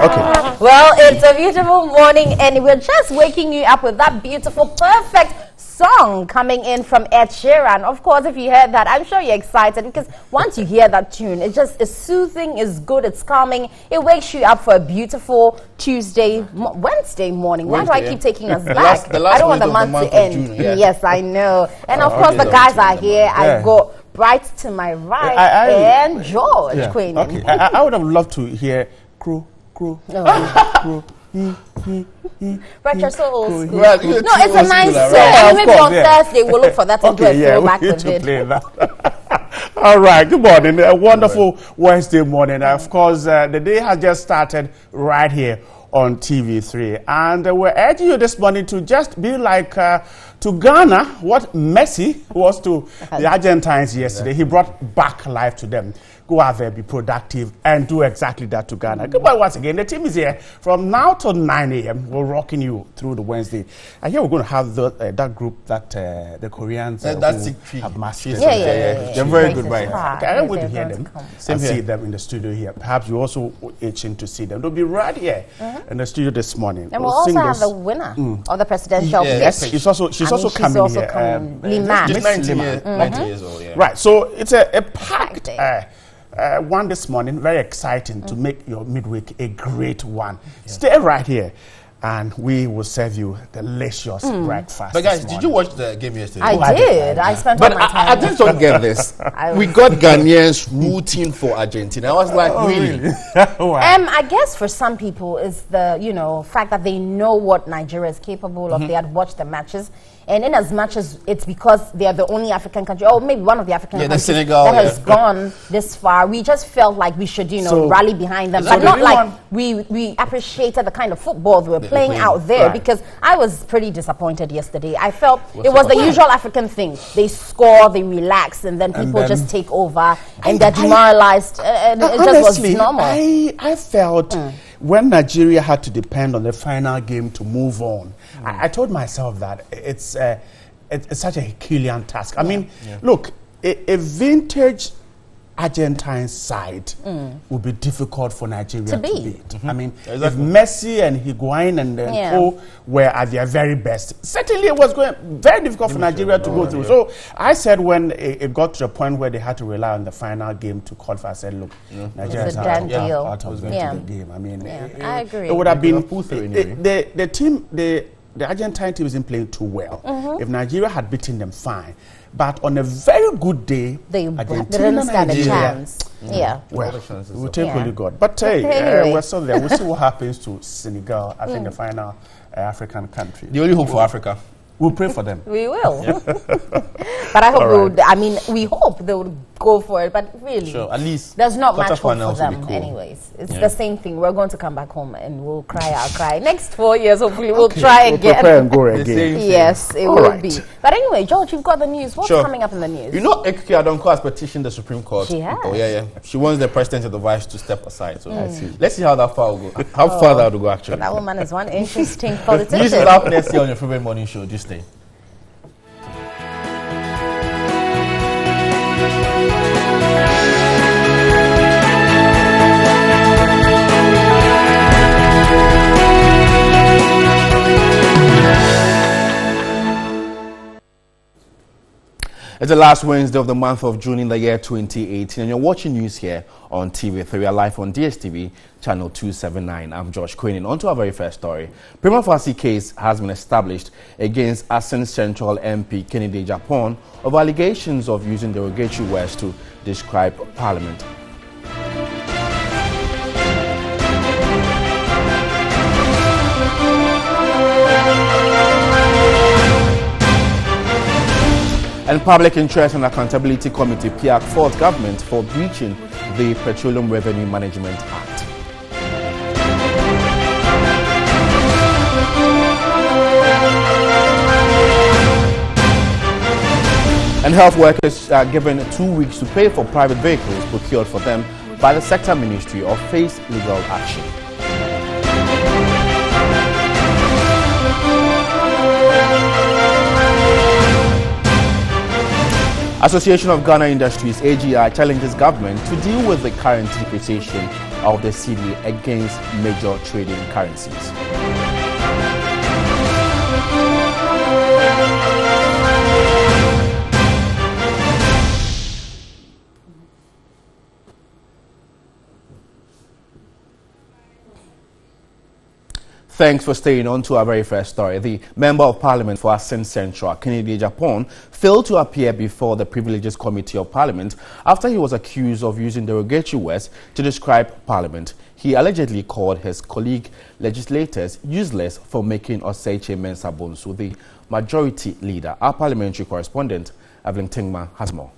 Okay. Well, it's a beautiful morning, and we're just waking you up with that beautiful, perfect song coming in from Ed Sheeran. Of course, if you heard that, I'm sure you're excited, because once you hear that tune, it just is soothing, it's good, it's calming. It wakes you up for a beautiful Wednesday morning. Why do I keep taking us back? I don't want the month to end. June, yeah. Yes, I know. And of course, the guys are here. I go right to my right, and George Queen. Okay. I would have loved to hear crow. Crow. But you're so old school. No, it's a nice song. Maybe on Thursday we'll look for that and do a throwback with it. All right, good morning. A wonderful Wednesday morning. Of course, the day has just started right here on TV3. And we're urging you this morning to just be like to Ghana what Messi was to the Argentines yesterday. He brought back life to them. Go out there, be productive, and do exactly that to Ghana. Good morning once again. The team is here from now till 9 a.m. We're rocking you through the Wednesday. And here we're going to have that group that the Koreans have mastered. They're very good, right? Okay, I can't wait to hear them and see them in the studio here. Perhaps you're also itching to see them. They'll be right here in the studio this morning. And we'll also have the winner of the presidential pick. Yes, she's also coming here. Lima. Just 90 years old, yeah. Right, so it's a packed one this morning, very exciting to make your midweek a great one. Stay right here, and we will serve you delicious breakfast. But guys, did you watch the game yesterday? I did. I spent all my time. I just don't get this. We got Ghanaians rooting for Argentina. I was like, really? I guess for some people is the fact that they know what Nigeria is capable of. They had watched the matches. And in as much as it's because they are the only African country, or maybe one of the African countries Senegal, that has gone this far, we just felt like we should, rally behind them. But not like we appreciated the kind of football they were playing out there, because I was pretty disappointed yesterday. I felt it was the usual African thing. They score, they relax, and then people just take over, and they're demoralized. And it just was normal. I felt when Nigeria had to depend on the final game to move on, I told myself that it's such a Herculean task. I mean, look, a vintage Argentine side would be difficult for Nigeria to beat. I mean, if Messi and Higuain and Co were at their very best, certainly it was going very difficult for Nigeria to go through. So I said when it got to the point where they had to rely on the final game to qualify, I said, look, Nigeria's out of the game. I mean, I agree. It would have been the team. The Argentine team isn't playing too well. If Nigeria had beaten them, fine. But on a very good day, Argentina didn't stand a chance. Well, we'll take what you got. But hey, we're still there. We'll see what happens to Senegal, I think the final African country. The only hope for Africa. We'll pray for them. We will. But I hope we hope they would go for it. But really, at least there's not much hope for them anyways. It's the same thing. We're going to come back home and we'll cry our cry. Next 4 years, hopefully, we'll try again. Prepare and go again. Yes, it will be. But anyway, George, you've got the news. What's coming up in the news? You know, Ekiki Adonko has petitioned the Supreme Court. She has. Oh, yeah. She wants the president and the vice to step aside. So let's see how that far will go. How far that will go, actually. That woman is one interesting politician. This is up next year on your favorite morning show. Just stay. It's the last Wednesday of the month of June in the year 2018, and you're watching news here on TV3. We are live on DSTV, channel 279. I'm Josh Queen. On to our very first story. Prima facie case has been established against Asen Central MP Kennedy Japan of allegations of using derogatory words to describe Parliament. And Public Interest and Accountability Committee PIAC faults government for breaching the Petroleum Revenue Management Act. And health workers are given 2 weeks to pay for private vehicles procured for them by the Sector Ministry or face legal action. Association of Ghana Industries, AGI, challenges government to deal with the current depreciation of the cedi against major trading currencies. Thanks for staying on to our very first story. The Member of Parliament for Asin Central, Newday, Japan, failed to appear before the Privileges Committee of Parliament after he was accused of using derogatory words to describe Parliament. He allegedly called his colleague legislators useless for making Oseiche Mensah Bonsu the majority leader. Our parliamentary correspondent, Evelyn Tingma, has more.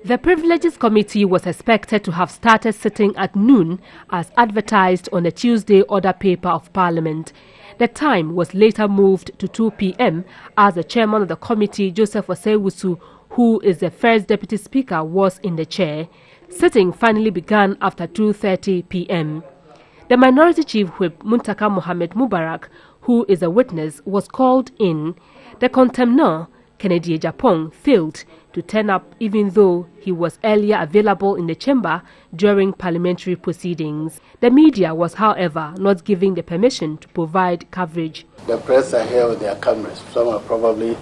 The Privileges Committee was expected to have started sitting at noon as advertised on the Tuesday order paper of Parliament. The time was later moved to 2 p.m. as the chairman of the committee, Joseph Oseiwusu, who is the first deputy speaker, was in the chair. Sitting finally began after 2:30 p.m. The minority chief whip, Muntaka Mohamed Mubarak, who is a witness, was called in. The contemnor, Newday, Japan, failed to turn up even though he was earlier available in the chamber during parliamentary proceedings. The media was, however, not given the permission to provide coverage. The press are here with their cameras. Some are probably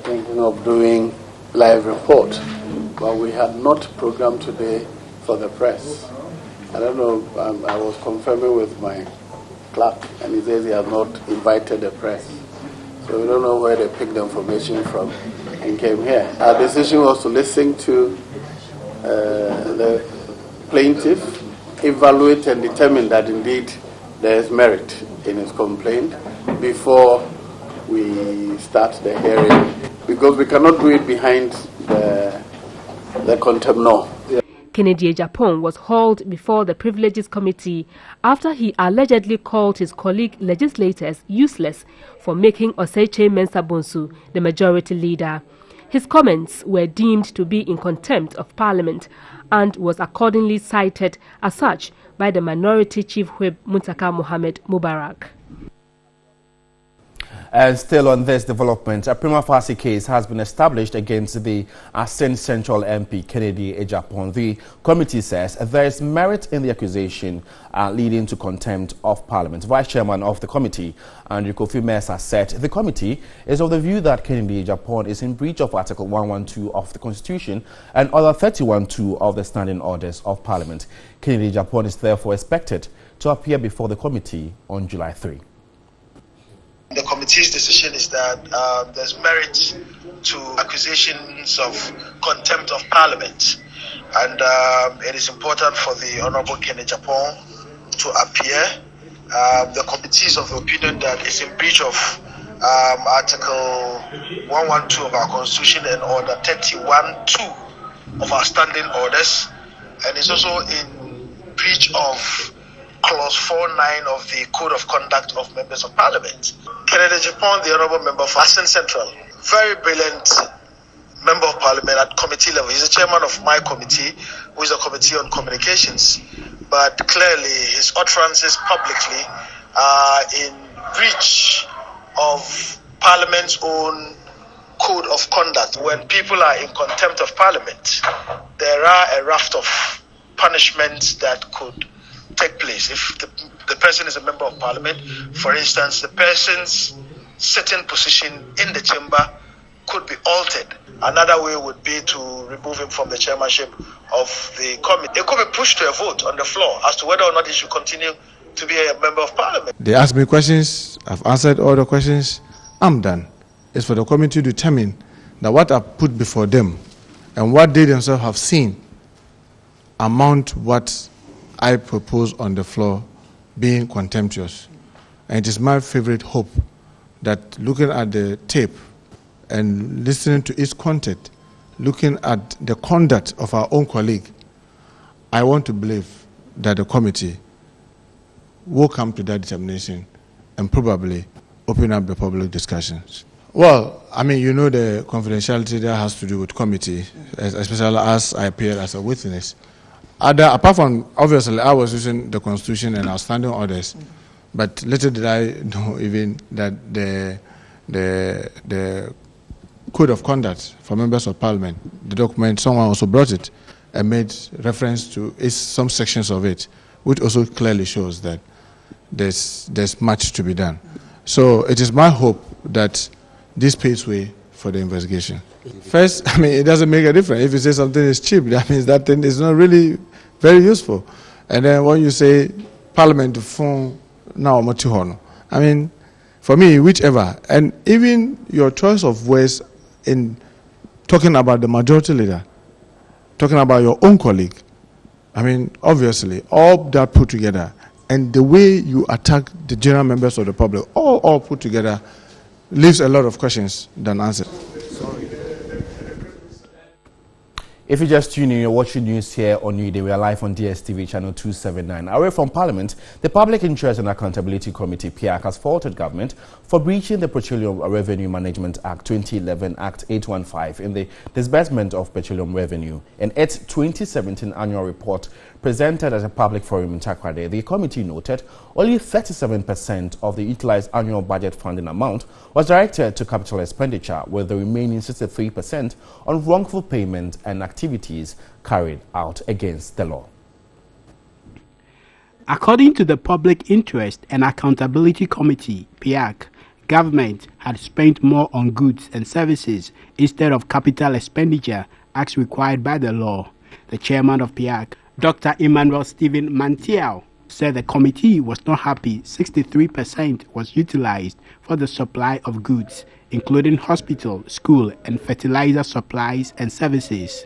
thinking of doing live report, but we had not programmed today for the press. I don't know, I was confirming with my clerk, and he says he has not invited the press. So we don't know where they picked the information from and came here. Our decision was to listen to the plaintiff, evaluate and determine that indeed there is merit in his complaint before we start the hearing, because we cannot do it behind the contemnor. Newday, Japan, was hauled before the Privileges Committee after he allegedly called his colleague legislators useless for making Oseiche Mensah Bonsu the majority leader. His comments were deemed to be in contempt of Parliament and was accordingly cited as such by the minority chief whip, Muntaka Mohamed Mubarak. And still on this development, a prima facie case has been established against the Asin Central MP, Newday, Japan. The committee says there is merit in the accusation leading to contempt of Parliament. Vice Chairman of the committee, Andrew Kofi Mensah, said the committee is of the view that Newday, Japan is in breach of Article 112 of the Constitution and other 31(2) of the Standing Orders of Parliament. Newday, Japan is therefore expected to appear before the committee on July 3. The committee's decision is that there's merit to accusations of contempt of Parliament, and it is important for the Honourable Newday, Japan to appear. The committee is of the opinion that it's in breach of Article 112 of our Constitution and Order 31(2) of our Standing Orders, and it's also in breach of Clause 49 of the Code of Conduct of Members of Parliament. Newday, Japan, the Honourable Member for Asin Central, very brilliant Member of Parliament at committee level. He's the chairman of my committee, who is a committee on communications. But clearly, his utterances publicly are in breach of Parliament's own Code of Conduct. When people are in contempt of Parliament, there are a raft of punishments that could take place. If the person is a member of Parliament, for instance, the person's sitting position in the chamber could be altered. Another way would be to remove him from the chairmanship of the committee. It could be pushed to a vote on the floor as to whether or not he should continue to be a member of Parliament. They asked me questions, I've answered all the questions, I'm done. It's for the committee to determine that what I've put before them and what they themselves have seen amount what I propose on the floor being contemptuous. And it is my favorite hope that looking at the tape and listening to its content, looking at the conduct of our own colleague, I want to believe that the committee will come to that determination and probably open up the public discussions. Well, I mean, you know the confidentiality that has to do with committee, especially as I appeared as a witness. Apart from, obviously, I was using the Constitution and our standing orders, but little did I know even that the Code of Conduct for Members of Parliament, the document, someone also brought it, and made reference to some sections of it, which also clearly shows that there's much to be done. So it is my hope that this paves way for the investigation. First, I mean, it doesn't make a difference. If you say something is cheap, that means that thing is not really very useful. And then when you say Parliament phone now, I mean, for me, whichever. And even your choice of words in talking about the majority leader, talking about your own colleague, I mean, obviously, all that put together, and the way you attack the general members of the public, all put together, leaves a lot of questions than answers. If you just tune in, you're watching news here on Newday. We are live on DSTV channel 279. Away from Parliament, the Public Interest and Accountability Committee, PIAC, has faulted government for breaching the Petroleum Revenue Management Act 2011, Act 815, in the disbursement of petroleum revenue. In its 2017 annual report presented at a public forum in Takoradi, the committee noted only 37% of the utilized annual budget funding amount was directed to capital expenditure, with the remaining 63% on wrongful payment and activities carried out against the law. According to the Public Interest and Accountability Committee, PIAC, government had spent more on goods and services instead of capital expenditure as required by the law. The chairman of PIAC, Dr. Emmanuel Stephen Mantiao, said the committee was not happy 63% was utilized for the supply of goods, including hospital, school, and fertilizer supplies and services.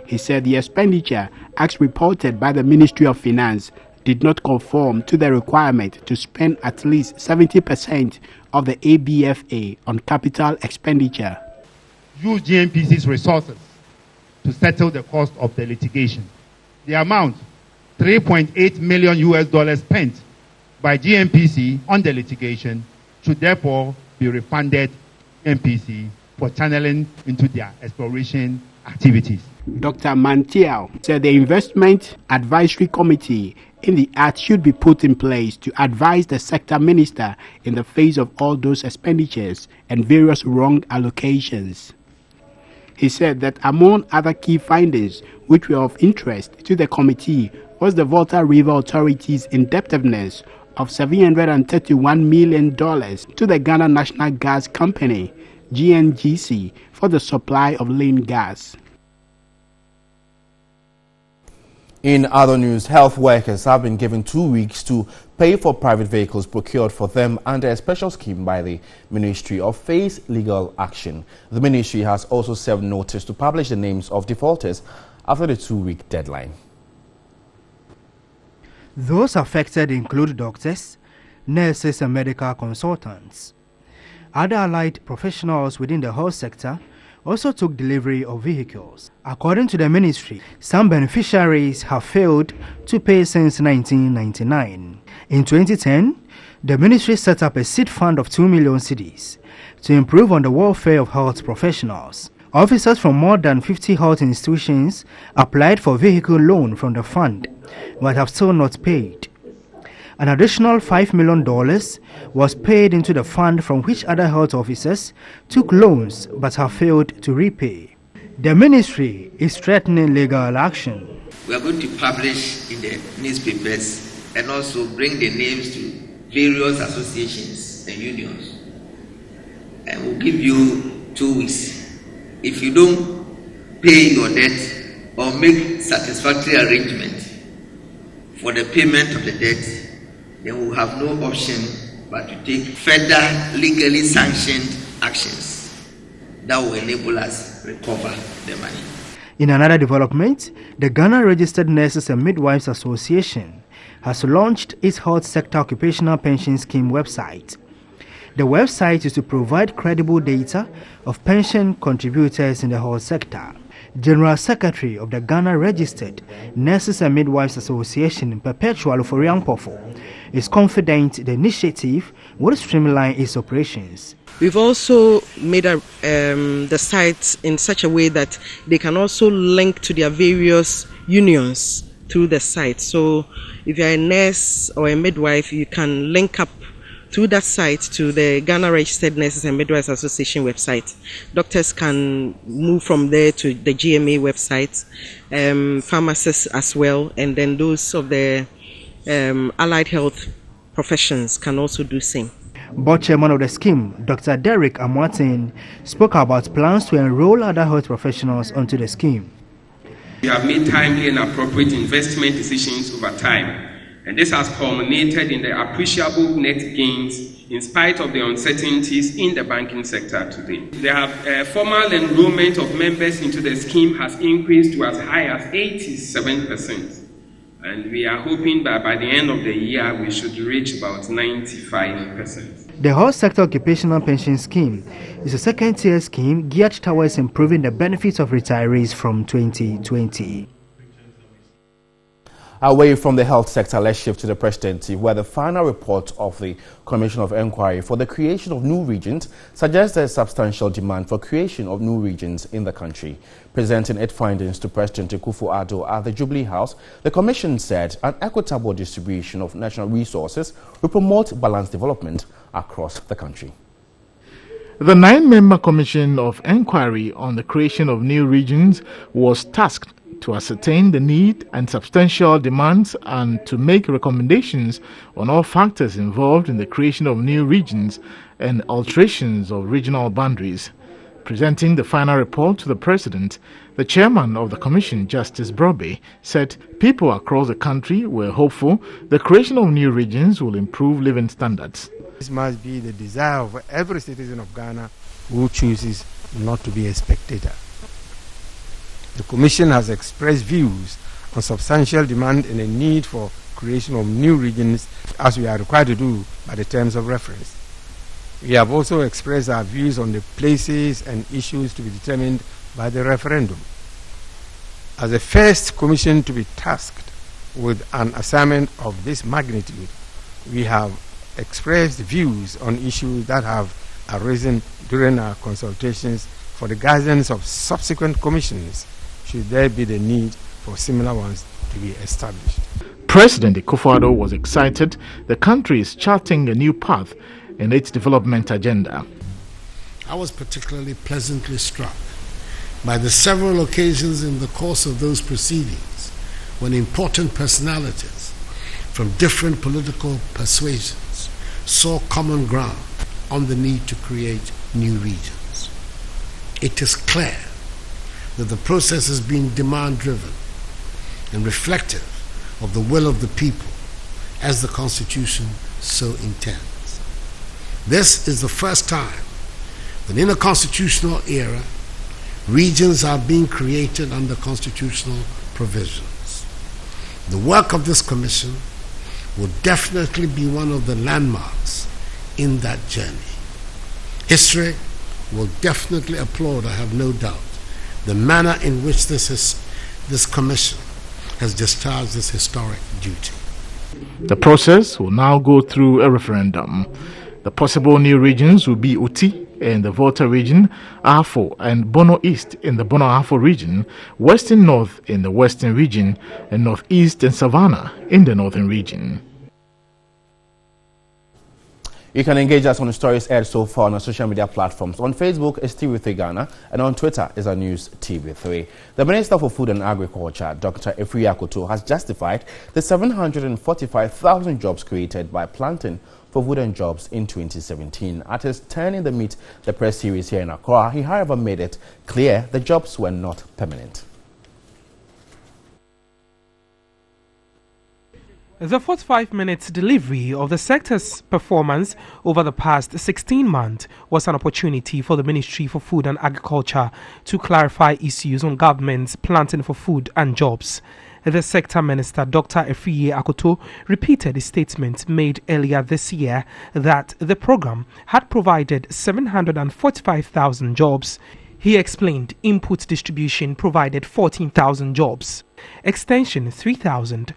He said the expenditure, as reported by the Ministry of Finance, did not conform to the requirement to spend at least 70% of the ABFA on capital expenditure. Use GNPC's resources to settle the cost of the litigation. The amount, $3.8 million spent by GNPC on the litigation, should therefore be refunded MPC for channeling into their exploration activities. Dr. Mantiao said the Investment Advisory Committee in the Act should be put in place to advise the sector minister in the face of all those expenditures and various wrong allocations. He said that among other key findings which were of interest to the committee was the Volta River Authority's indebtedness of $731 million to the Ghana National Gas Company, GNGC, for the supply of lean gas. In other news, health workers have been given 2 weeks to pay for private vehicles procured for them under a special scheme by the Ministry of Face Legal Action. The ministry has also served notice to publish the names of defaulters after the 2-week deadline. Those affected include doctors, nurses and medical consultants. Other allied professionals within the health sector also took delivery of vehicles. According to the ministry, some beneficiaries have failed to pay since 1999. In 2010, the ministry set up a seed fund of 2 million cedis to improve on the welfare of health professionals. Officers from more than 50 health institutions applied for vehicle loan from the fund, but have still not paid. An additional $5 million was paid into the fund, from which other health officers took loans but have failed to repay. The ministry is threatening legal action. We are going to publish in the newspapers and also bring the names to various associations and unions. And we'll give you 2 weeks. If you don't pay your debt or make satisfactory arrangement for the payment of the debt, then we'll have no option but to take further legally sanctioned actions that will enable us recover the money. In another development, the Ghana Registered Nurses and Midwives Association has launched its health sector occupational pension scheme website. The website is to provide credible data of pension contributors in the health sector. General Secretary of the Ghana Registered Nurses and Midwives Association, Perpetual Oforiankpofo, is confident the initiative will streamline its operations. We've also made the site in such a way that they can also link to their various unions through the site. So if you're a nurse or a midwife, you can link up through that site to the Ghana Registered Nurses and Midwives Association website. Doctors can move from there to the GMA website, pharmacists as well, and then those of the allied health professions can also do same. Board chairman of the scheme, Dr. Derek Amwatin, spoke about plans to enroll other health professionals onto the scheme. We have made timely and appropriate investment decisions over time, and this has culminated in the appreciable net gains in spite of the uncertainties in the banking sector today. Formal enrollment of members into the scheme has increased to as high as 87%. And we are hoping that by the end of the year, we should reach about 95%. The Health Sector Occupational Pension Scheme is a second-tier scheme geared towards improving the benefits of retirees from 2020. Away from the health sector, let's shift to the presidency, where the final report of the Commission of Inquiry for the creation of new regions suggests there is substantial demand for creation of new regions in the country. Presenting its findings to President Akufo-Addo at the Jubilee House, the Commission said an equitable distribution of national resources will promote balanced development across the country. The 9-member Commission of Inquiry on the creation of new regions was tasked to ascertain the need and substantial demands and to make recommendations on all factors involved in the creation of new regions and alterations of regional boundaries. Presenting the final report to the President, the chairman of the Commission, Justice Brobe, said people across the country were hopeful the creation of new regions will improve living standards. This must be the desire of every citizen of Ghana who chooses not to be a spectator. The Commission has expressed views on substantial demand and a need for creation of new regions, as we are required to do by the terms of reference. We have also expressed our views on the places and issues to be determined by the referendum. As the first commission to be tasked with an assignment of this magnitude, we have expressed views on issues that have arisen during our consultations for the guidance of subsequent commissions, should there be the need for similar ones to be established. President Akufo-Addo was excited the country is charting a new path in its development agenda. I was particularly pleasantly struck by the several occasions in the course of those proceedings when important personalities from different political persuasions saw common ground on the need to create new regions. It is clear that the process has been demand-driven and reflective of the will of the people as the Constitution so intends. This is the first time that in a constitutional era, regions are being created under constitutional provisions. The work of this commission will definitely be one of the landmarks in that journey. History will definitely applaud, I have no doubt, the manner in which this commission has discharged this historic duty. The process will now go through a referendum. The possible new regions will be Uti in the Volta region, Afo and Bono East in the Bono Afo region, Western North in the Western region, and Northeast and Savannah in the Northern region. You can engage us on the stories aired so far on our social media platforms. On Facebook, it's TV3 Ghana, and on Twitter, is our news TV3. The Minister for Food and Agriculture, Dr. Efri Akoto, has justified the 745,000 jobs created by planting for food and jobs in 2017. At his turn in the Meet the Press series here in Accra, he however made it clear the jobs were not permanent. The 45-minute delivery of the sector's performance over the past 16 months was an opportunity for the Ministry for Food and Agriculture to clarify issues on government's planting for food and jobs. The sector minister, Dr. Efri Akoto, repeated his statement made earlier this year that the program had provided 745,000 jobs. He explained input distribution provided 14,000 jobs, extension 3,000,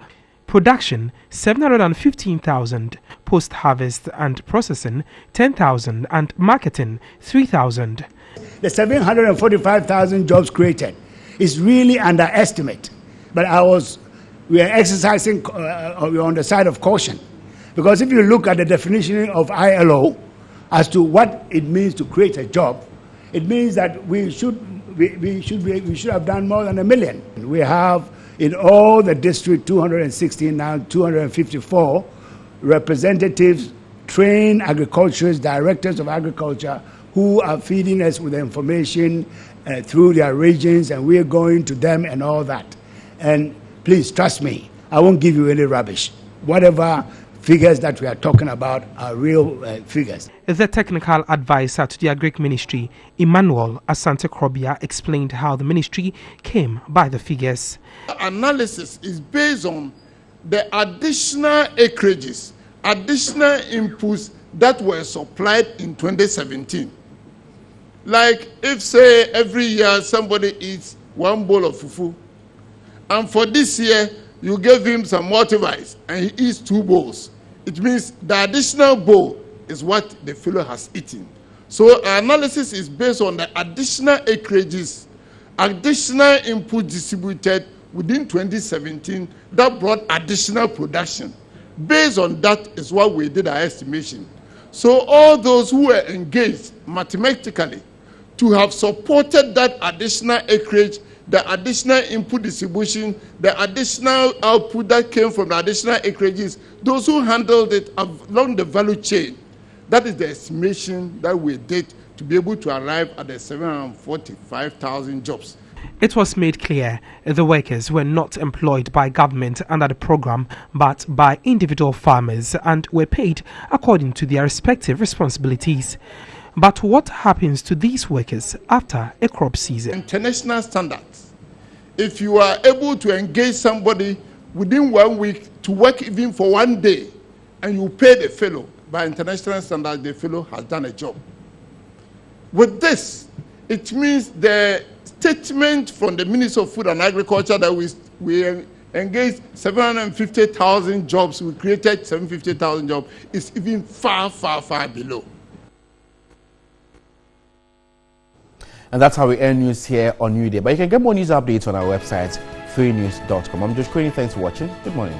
production 715,000, post-harvest and processing 10,000, and marketing 3,000. The 745,000 jobs created is really underestimate, but we are exercising, we are on the side of caution, Because if you look at the definition of ILO as to what it means to create a job, it means that we should have done more than 1 million. We have in all the district 216, now 254 representatives, trained agriculturists, directors of agriculture, who are feeding us with information through their regions, and we're going to them and all that. And please trust me, I won't give you any rubbish. Whatever figures that we are talking about are real figures. The technical advisor to the Agric Ministry, Emmanuel Asante-Krobia, explained how the ministry came by the figures. Analysis is based on the additional acreages, additional inputs that were supplied in 2017. Like if, say, every year somebody eats 1 bowl of fufu, and for this year you gave him some multivites and he eats 2 bowls. It means the additional bowl is what the fellow has eaten. So our analysis is based on the additional acreages, additional input distributed within 2017 that brought additional production. Based on that is what we did our estimation. So all those who were engaged mathematically to have supported that additional acreage, the additional input distribution, the additional output that came from the additional acreages, those who handled it along the value chain, that is the estimation that we did to be able to arrive at the 745,000 jobs. It was made clear the workers were not employed by government under the program but by individual farmers and were paid according to their respective responsibilities. But what happens to these workers after a crop season? International standards. If you are able to engage somebody within 1 week to work even for 1 day and you pay the fellow, by international standards, the fellow has done a job. With this, it means the statement from the Minister of Food and Agriculture that we engaged 750,000 jobs, we created 750,000 jobs, is even far, far, far below. And that's how we end news here on Newday. But you can get more news updates on our website, freenews.com. I'm Josh Quinn. Thanks for watching. Good morning.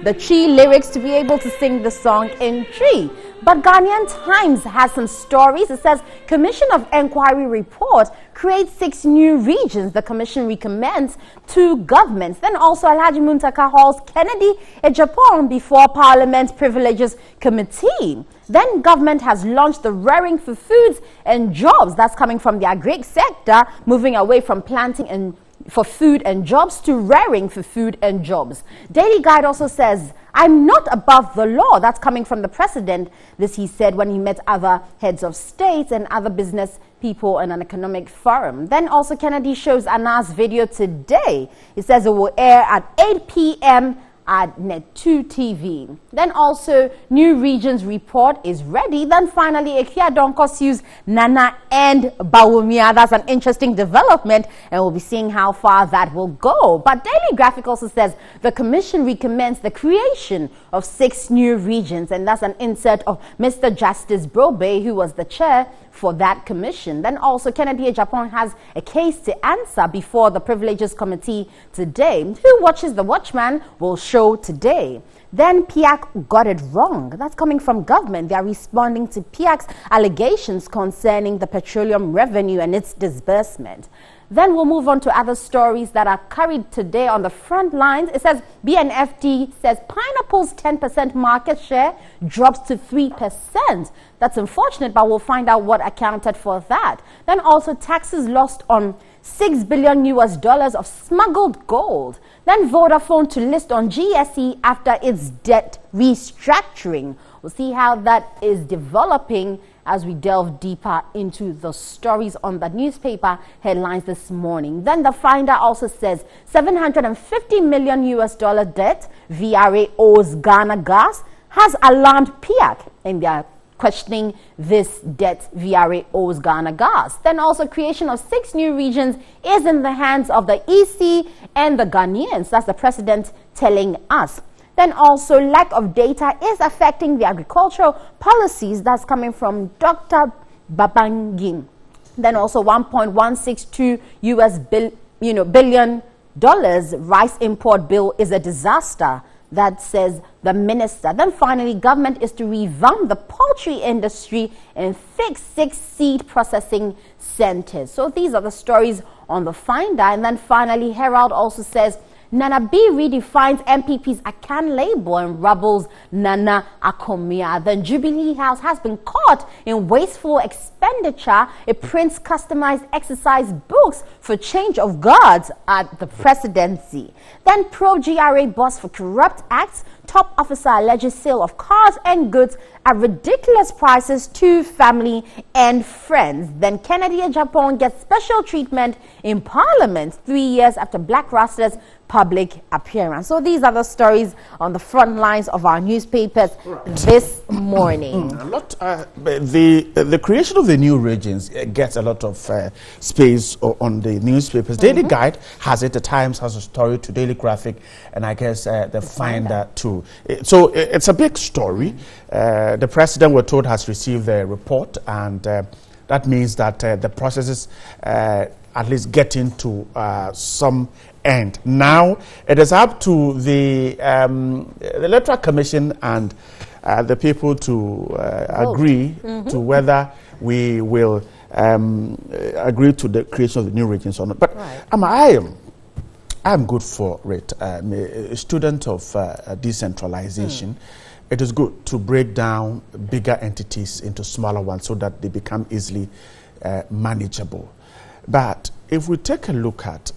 The Chi lyrics to be able to sing the song in Chi. But Ghanaian Times has some stories. It says Commission of Enquiry report creates 6 new regions. The commission recommends to governments. Then also Alhaji Muntaka Hall's Kennedy Ejapon before Parliament Privileges Committee. Then government has launched the Rearing for Foods and Jobs. That's coming from the agri sector, moving away from planting and for food and jobs to rearing for food and jobs. Daily Guide also says, I'm not above the law. That's coming from the president. This he said when he met other heads of states and other business people in an economic forum. Then also Kennedy shows Anna's video today. He says it will air at 8 p.m. at Net2 TV. Then also New Regions report is ready. Then finally Ekia Donko sues Nana and Bawumia. That's an interesting development and we'll be seeing how far that will go. But Daily Graphic also says the commission recommends the creation of 6 new regions, and that's an insert of Mr. Justice Brobe, who was the chair for that commission. Then also Kennedy Ejapon has a case to answer before the Privileges Committee today. Who watches the Watchman will show today. Then PIAC got it wrong. That's coming from government. They are responding to PIAC's allegations concerning the petroleum revenue and its disbursement. Then we'll move on to other stories that are carried today on the front lines. It says BNFD says pineapple's 10% market share drops to 3%. That's unfortunate, but we'll find out what accounted for that. Then also taxes lost on $6 billion of smuggled gold. Then Vodafone to list on GSE after its debt restructuring. We'll see how that is developing as we delve deeper into the stories on the newspaper headlines this morning. Then the Finder also says $750 million debt VRA owes Ghana Gas has alarmed PIAC, and they are questioning this debt VRA owes Ghana Gas. Then also creation of 6 new regions is in the hands of the EC and the Ghanaians. That's the president telling us. Then also lack of data is affecting the agricultural policies. That's coming from Dr. Babangin. Then also $1.162 billion rice import bill is a disaster. That says the minister. Then finally, government is to revamp the poultry industry and fix 6 seed processing centers. So these are the stories on the Finder. And then finally, Herald also says Nana B redefines MPP's Akan label and rubbles Nana Akomia. Then Jubilee House has been caught in wasteful expenditure. It prints customized exercise books for change of guards at the presidency. Then pro-GRA boss for corrupt acts. Top officer alleges sale of cars and goods at ridiculous prices to family and friends. Then Kennedy Japan gets special treatment in Parliament 3 years after Black Rustler's public appearance. So these are the stories on the front lines of our newspapers this morning. The creation of the new regions gets a lot of space on the newspapers. Daily Guide has it, The Times has a story, to Daily Graphic, and I guess the Finder too. So it's a big story. The president, we're told, has received the report, and that means that the processes at least get into some end. Now it is up to the Electoral Commission and the people to agree to whether we will agree to the creation of the new regions or not. But I am good for it. I'm a student of decentralization. It is good to break down bigger entities into smaller ones so that they become easily manageable. But if we take a look at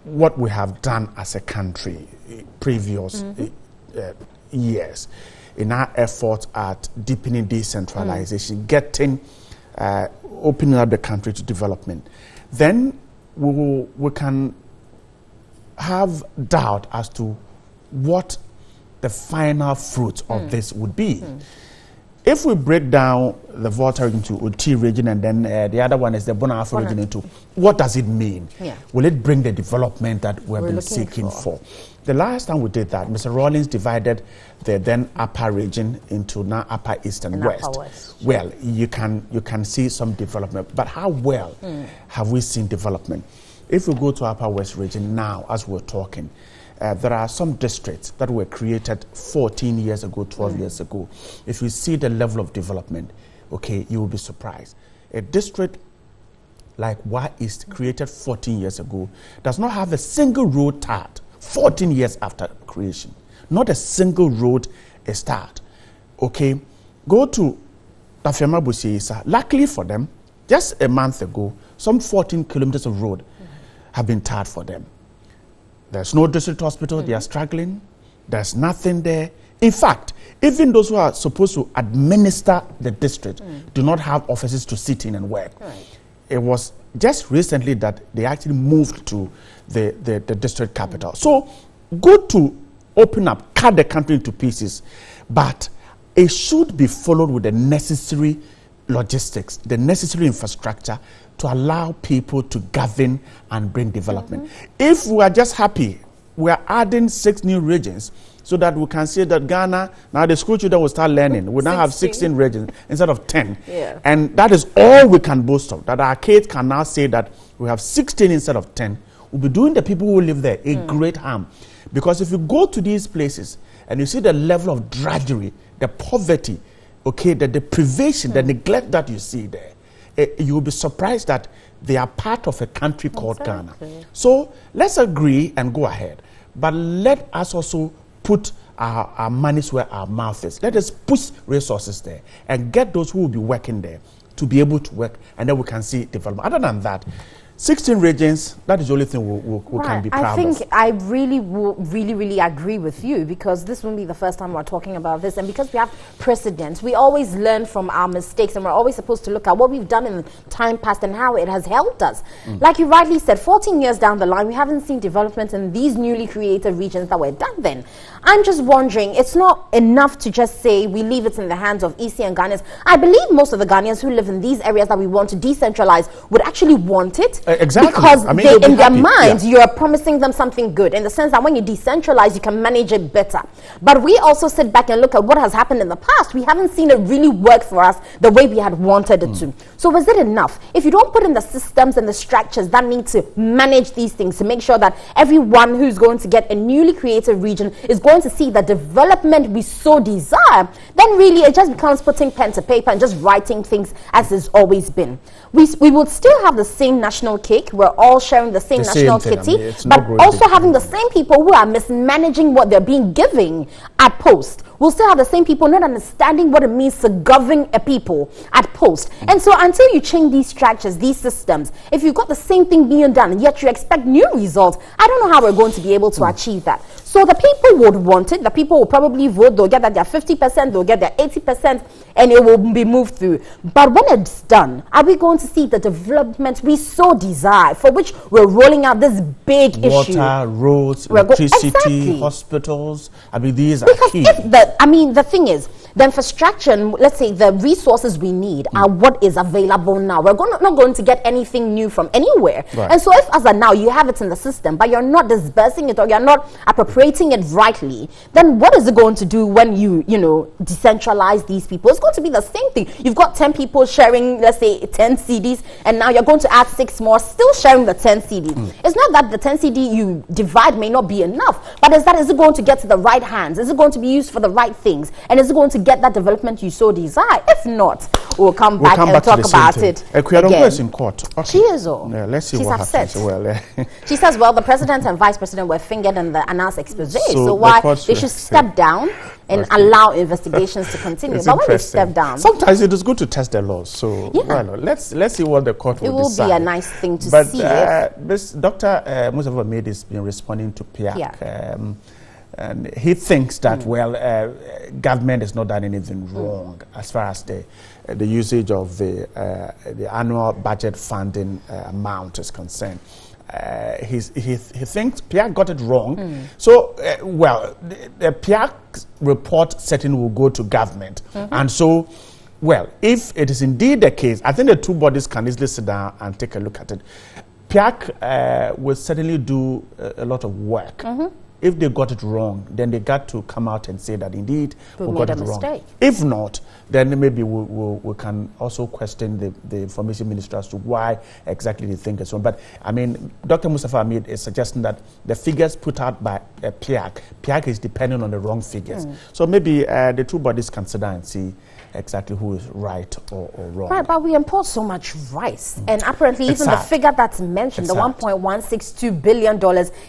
what we have done as a country previous years in our efforts at deepening decentralization, getting, opening up the country to development, then we can have doubt as to what the final fruit of this would be. If we break down the Volta region to Uti region and then the other one is the Bonafo region into, what does it mean? Will it bring the development that we've been seeking for? The last time we did that, Mr. Rawlings divided the then upper region into now upper east and west. Well, you can see some development, but how well have we seen development? If we go to upper west region now, as we're talking, there are some districts that were created 14 years ago, 12 years ago. If you see the level of development, okay, you will be surprised. A district like Wa East, created 14 years ago, does not have a single road tarred 14 years after creation. Not a single road is tarred. Okay, go to Tafema Busiisa. Luckily for them, just a month ago, some 14 kilometers of road have been tarred for them. There's no district hospital, they are struggling. There's nothing there. In fact, even those who are supposed to administer the district do not have offices to sit in and work. It was just recently that they actually moved to the district capital. So, good to open up, cut the country into pieces, but it should be followed with the necessary logistics, the necessary infrastructure to allow people to govern and bring development. If we are just happy, we are adding 6 new regions so that we can say that Ghana, now the school children will start learning. We now have 16 regions instead of 10. And that is all we can boast of, that our kids can now say that we have 16 instead of 10. We'll be doing the people who live there a great harm. Because if you go to these places and you see the level of drudgery, the poverty, okay, the deprivation, the neglect that you see there, you will be surprised that they are part of a country called Ghana. So let's agree and go ahead. But let us also put our monies where our mouth is. Let us push resources there and get those who will be working there to be able to work, and then we can see development. Other than that, 16 regions, that is the only thing we can be proud of. I think I really agree with you, because this won't be the first time we're talking about this, and because we have precedents, we always learn from our mistakes, and we're always supposed to look at what we've done in time past and how it has helped us. Like you rightly said, 14 years down the line, we haven't seen development in these newly created regions that were done then. I'm just wondering, it's not enough to just say we leave it in the hands of EC and Ghanaians. I believe most of the Ghanaians who live in these areas that we want to decentralize would actually want it. Exactly. Because I mean, they, in their happy. minds, you are promising them something good, in the sense that when you decentralize, you can manage it better. But we also sit back and look at what has happened in the past. We haven't seen it really work for us the way we had wanted it to. So was it enough? If you don't put in the systems and the structures that need to manage these things, to make sure that everyone who's going to get a newly created region is going to see the development we so desire, then really it just becomes putting pen to paper and just writing things as it's always been. We would still have the same national cake. We're all sharing the same national kitty, but also having the same people who are mismanaging what they're being given at post. We'll still have the same people not understanding what it means to govern a people at post. And so until you change these structures, these systems, if you've got the same thing being done and yet you expect new results, I don't know how we're going to be able to achieve that. So the people would want it. The people will probably vote. They'll get that their 50%, they'll get their 80%, and it will be moved through. But when it's done, are we going to see the development we so desire, for which we're rolling out this big issue? Water, roads, electricity, hospitals. I mean, these are key. The thing is, the infrastructure, let's say the resources we need are what is available now. We're not going to get anything new from anywhere. Right. And so if as of now you have it in the system, but you're not disbursing it or you're not appropriating it rightly, then what is it going to do when you decentralize these people? It's going to be the same thing. You've got 10 people sharing, let's say, 10 CDs, and now you're going to add 6 more, still sharing the 10 CDs. It's not that the 10 CD you divide may not be enough, but is it going to get to the right hands? Is it going to be used for the right things? And is it going to get that development you so desire? If not, we'll come back and talk about it again. Is in court. Okay. She is. Yeah, let's see She's what upset. happens. Well, she says, well, the president and vice president were fingered in the announced expose. So why they should step down and allow investigations to continue. But when they step down, sometimes it is good to test the laws. So let's see what the court will decide. It will be a nice thing to see. But Dr. Mustafa Ahmed has been responding to PIAC. And he thinks that, government has not done anything wrong as far as the usage of the annual budget funding amount is concerned. He thinks PIAC got it wrong. So, the PIAC report certainly will go to government. And so, if it is indeed the case, I think the two bodies can easily sit down and take a look at it. PIAC will certainly do a lot of work. If they got it wrong, then they got to come out and say that indeed we got it wrong. If not, then maybe we can also question the information minister as to why exactly they think it's wrong. But I mean, Dr. Mustafa Ahmed is suggesting that the figures put out by PIAC is depending on the wrong figures. So maybe the two bodies can sit down and see exactly who is right or wrong. Right, but we import so much rice, and apparently even the figure that's mentioned, the $1.162 billion,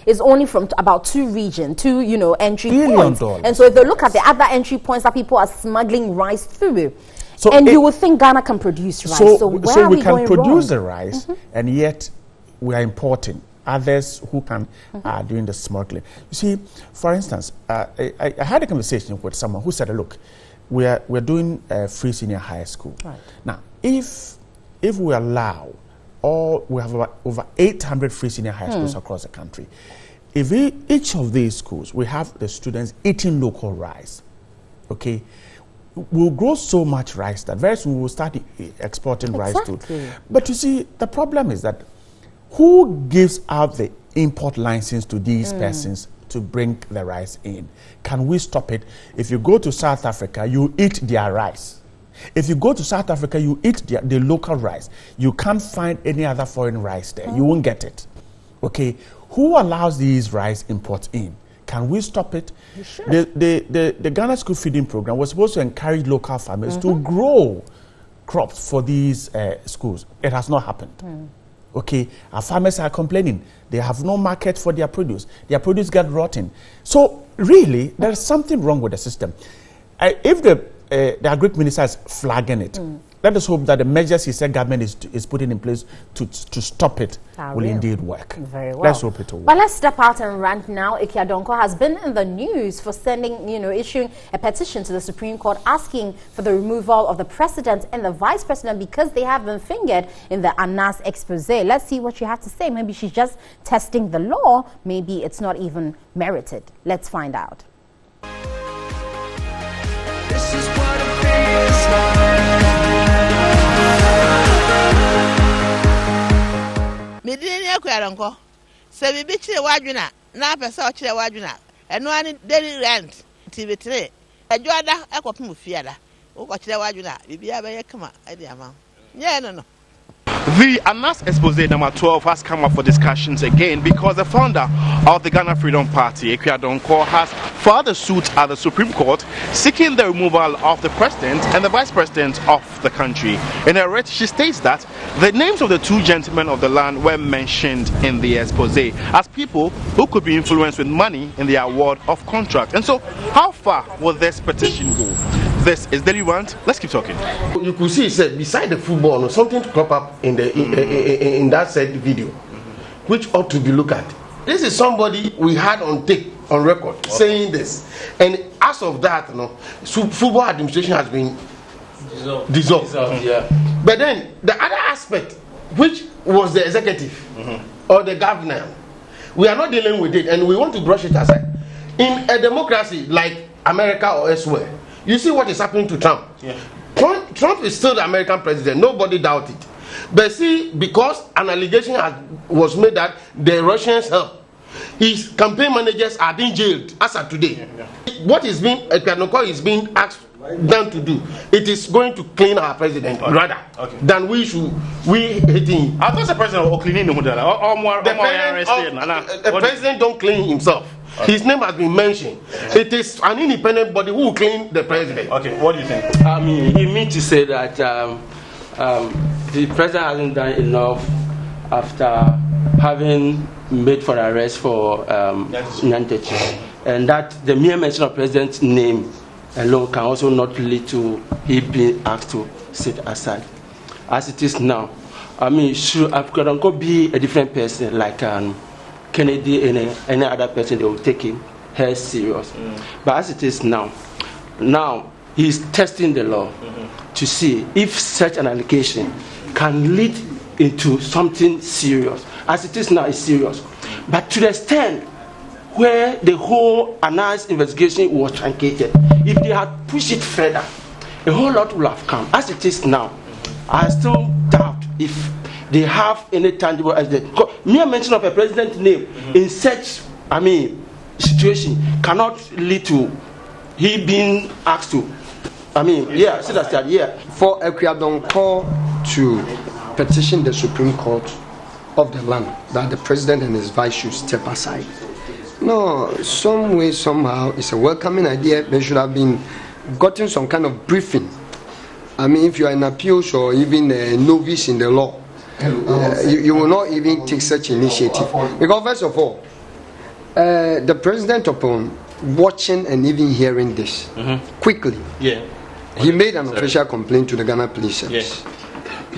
is only from about two entry points. And so if they look at the other entry points that people are smuggling rice through, you would think Ghana can produce rice. So where are we can produce wrong? the rice, and yet we are importing. Others who can are doing the smuggling. You see, for instance, I had a conversation with someone who said, look, we're doing free senior high school. Right. Now, if we allow, we have over 800 free senior high schools across the country. If each of these schools, we have the students eating local rice, okay, we'll grow so much rice that very soon we'll start exporting rice too. But you see, the problem is that who gives out the import license to these persons to bring the rice in? Can we stop it? If you go to South Africa, you eat their rice. If you go to South Africa, you eat the local rice. You can't find any other foreign rice there. You won't get it. Okay? Who allows these rice imports in? Can we stop it? The Ghana School Feeding Program was supposed to encourage local farmers to grow crops for these schools. It has not happened. Okay, our farmers are complaining. They have no market for their produce. Their produce get rotten. So really, there is something wrong with the system. If the agric minister is flagging it, let us hope that the measures he said government is putting in place to stop it will indeed work. Very well. Let's hope it will work. Well, let's step out and rant now. Ike Adonko has been in the news for issuing a petition to the Supreme Court asking for the removal of the president and the vice president because they have been fingered in the Anas expose. Let's see what you have to say. Maybe she's just testing the law. Maybe it's not even merited. Let's find out. This is what it feels like. Medini Aquaranco. Say we bitch the waguna, Napa saw the waguna, and one daily rent, TV3. A Joada, Aquapum Fiada. Oh, watch the waguna, be a come, Idiama. Yeah, no. The announced expose number 12 has come up for discussions again because the founder of the Ghana Freedom Party, Ekua Donko, has filed a suit at the Supreme Court seeking the removal of the president and the vice president of the country. In her writ, she states that the names of the two gentlemen of the land were mentioned in the expose as people who could be influenced with money in the award of contract. And so, how far will this petition go? This is Daily Rant. Let's keep talking. You could see, said beside the football, something to crop up in the in that said video, which ought to be looked at. This is somebody we had on tape, on record, saying this, and as of that, football administration has been dissolved. Yeah. But then the other aspect, which was the executive or the governor, we are not dealing with it, and we want to brush it aside. In a democracy like America or elsewhere, you see what is happening to Trump. Yeah. Trump is still the American president. Nobody doubt it. But see, because an allegation was made that the Russians helped, his campaign managers are being jailed as of today. What is being asked done to do, it is going to clean our president rather than we hate him. I thought the president was cleaning him. The president don't clean himself. His name has been mentioned. It is an independent body who will clean the president. Okay, what do you think? I mean, he means to say that the president hasn't done enough after having made for arrest for Nyantechi, and that the mere mention of president's name alone can also not lead to he being asked to sit aside. As it is now, I mean, should Akuadanko be a different person like Kennedy and any other person, they will take him serious. But as it is now he's testing the law to see if such an allegation can lead into something serious. As it is now, it's serious. But to the extent where the whole announced investigation was truncated, if they had pushed it further, a whole lot will have come. As it is now, I still doubt if they have any tangible evidence. Mere mention of a president's name in such, situation cannot lead to he being asked to. For Ekua Donko to petition the Supreme Court of the land that the president and his vice should step aside. No, some way, somehow, it's a welcoming idea. They should have been gotten some kind of briefing. If you are in appeals or even a novice in the law, you will not even take such initiative. Because first of all, the president, upon watching and even hearing this, quickly, he made an official complaint to the Ghana Police Service.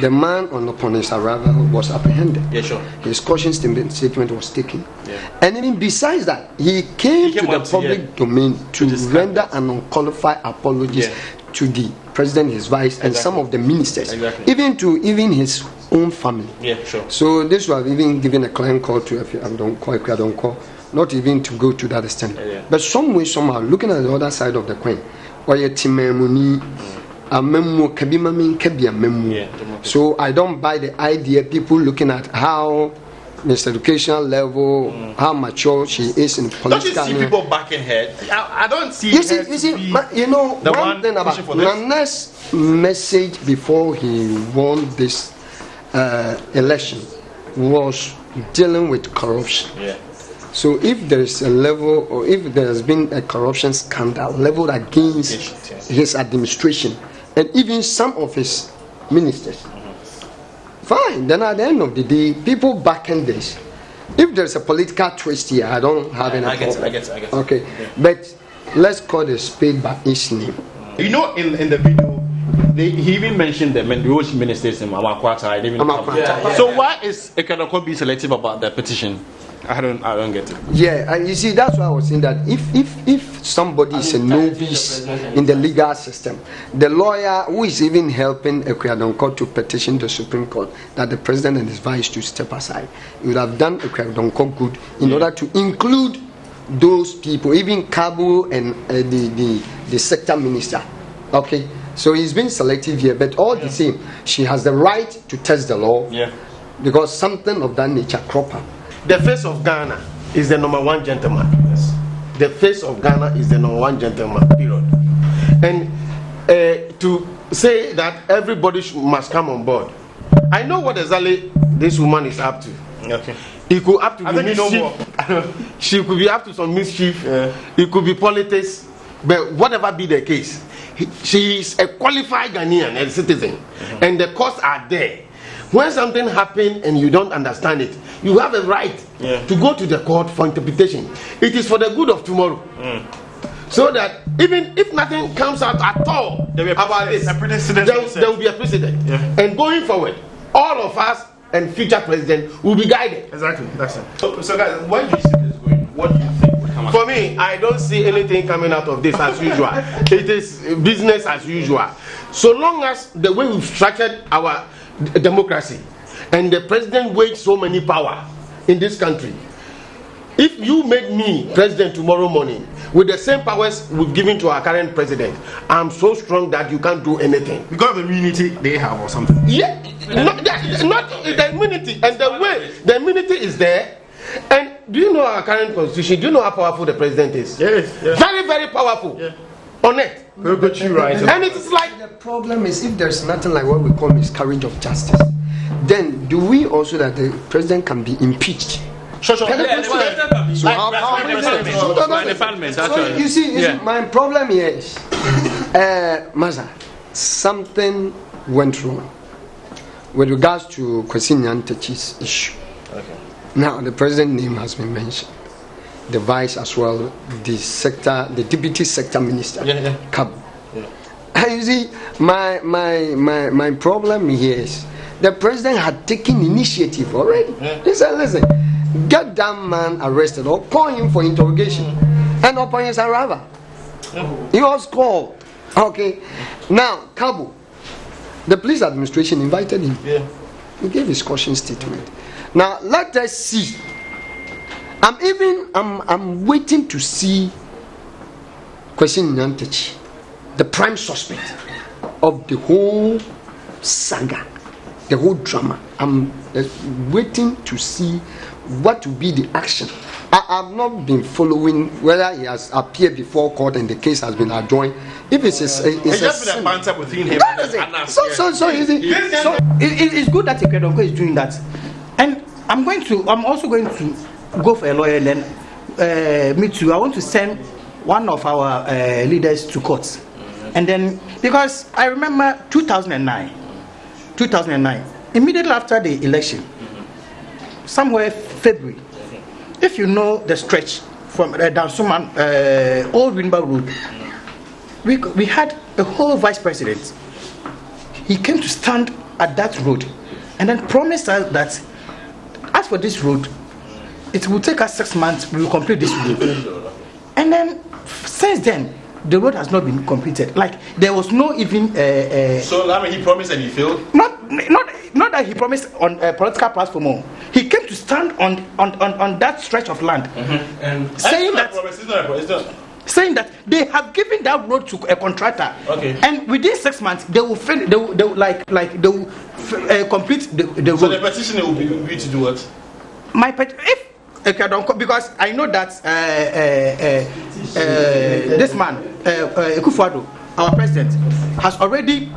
The man, upon his arrival, was apprehended. His caution statement was taken. And even besides that, he came to the public domain to render an unqualified apology to the president, his vice, and some of the ministers, even his own family. So this was even given a client call to Ekua Donko, not even to go to that extent. But some way, somehow, looking at the other side of the coin, so I don't buy the idea people looking at how Mr. Educational level, how mature she is in political. Don't you see people backing her? I don't see. You see, one thing about Nana's message before he won this election was dealing with corruption. So if there is a level, or if there has been a corruption scandal leveled against his administration and even some of his ministers, fine. Then at the end of the day, people backing this. If there's a political twist here, I don't have any problem. I get it. Okay, but let's call the spade by its name. In the video, he even mentioned the Mendoza ministers in Amakwata. So why is Ekua Donko being selective about the petition? I don't get it. Yeah, and you see, that's why I was saying that if somebody is a novice in the legal system, the lawyer who is even helping Ekua Donko to petition the Supreme Court that the president and his vice to step aside, he would have done Ekua Donko good in order to include those people, even Kabu and the sector minister. Okay, so he's been selective here, but all the same, she has the right to test the law. because something of that nature crop up. The face of Ghana is the number one gentleman. Yes. The face of Ghana is the number one gentleman, period. And to say that everybody must come on board, I know what exactly this woman is up to. Okay. It could up to I think you know more. She could be up to some mischief. Yeah. It could be politics. But whatever be the case, she is a qualified Ghanaian, a citizen. Mm-hmm. And the costs are there. When something happens and you don't understand it, you have a right to go to the court for interpretation. It is for the good of tomorrow. So that even if nothing comes out at all about this, there will be a precedent. Yeah. And going forward, all of us and future president will be guided. Exactly. That's it. So guys, where do you see this going? What do you think will come out? For me, I don't see anything coming out of this as usual. It is business as usual. So long as the way we've structured our democracy and the president waged so many power in this country, if you make me president tomorrow morning with the same powers we've given to our current president, I'm so strong that you can't do anything. Because of the immunity they have or something? Yeah, not the immunity. And the way the immunity is there. And do you know our current constitution? Do you know how powerful the president is? Yes. Very, very powerful. Yeah. On it. Right. And it is like the problem is if there's nothing like what we call miscarriage of justice, then do we also that the president can be impeached? Sure. So you see, my problem here is, Maza, something went wrong with regards to Kwesi Nyantakyi's issue. Okay. Now the president's name has been mentioned, the vice as well, the deputy sector minister, Kabu. And you see, my problem here is the president had taken initiative already. He said, listen, get that man arrested or call him for interrogation. And upon his arrival, he was called. Okay. Now, Kabu, the police administration invited him. He gave his caution statement. Now, let us see. I'm waiting to see Kwesi Nyantakyi, the prime suspect of the whole saga, the whole drama. I'm waiting to see what will be the action. I have not been following whether he has appeared before court and the case has been adjourned. If it's just been a banter between him and us. It's good that Ekwadonko is doing that. And I'm also going to go for a lawyer and then me too. I want to send one of our leaders to court. And then, because I remember 2009, immediately after the election, somewhere February, if you know the stretch from Dansuman, Old Winba Road, we had a whole vice president. He came to stand at that road and then promised us that as for this road, it will take us 6 months, we will complete this road. And then, since then, the road has not been completed. Like, there was no even... so, I mean, he promised and he failed? Not that he promised on a political platform. He came to stand on that stretch of land. And saying that they have given that road to a contractor. Okay. And within 6 months, they will complete the road. So the petition will be to do what? Because I know that this man, Akufo-Addo, our president, has already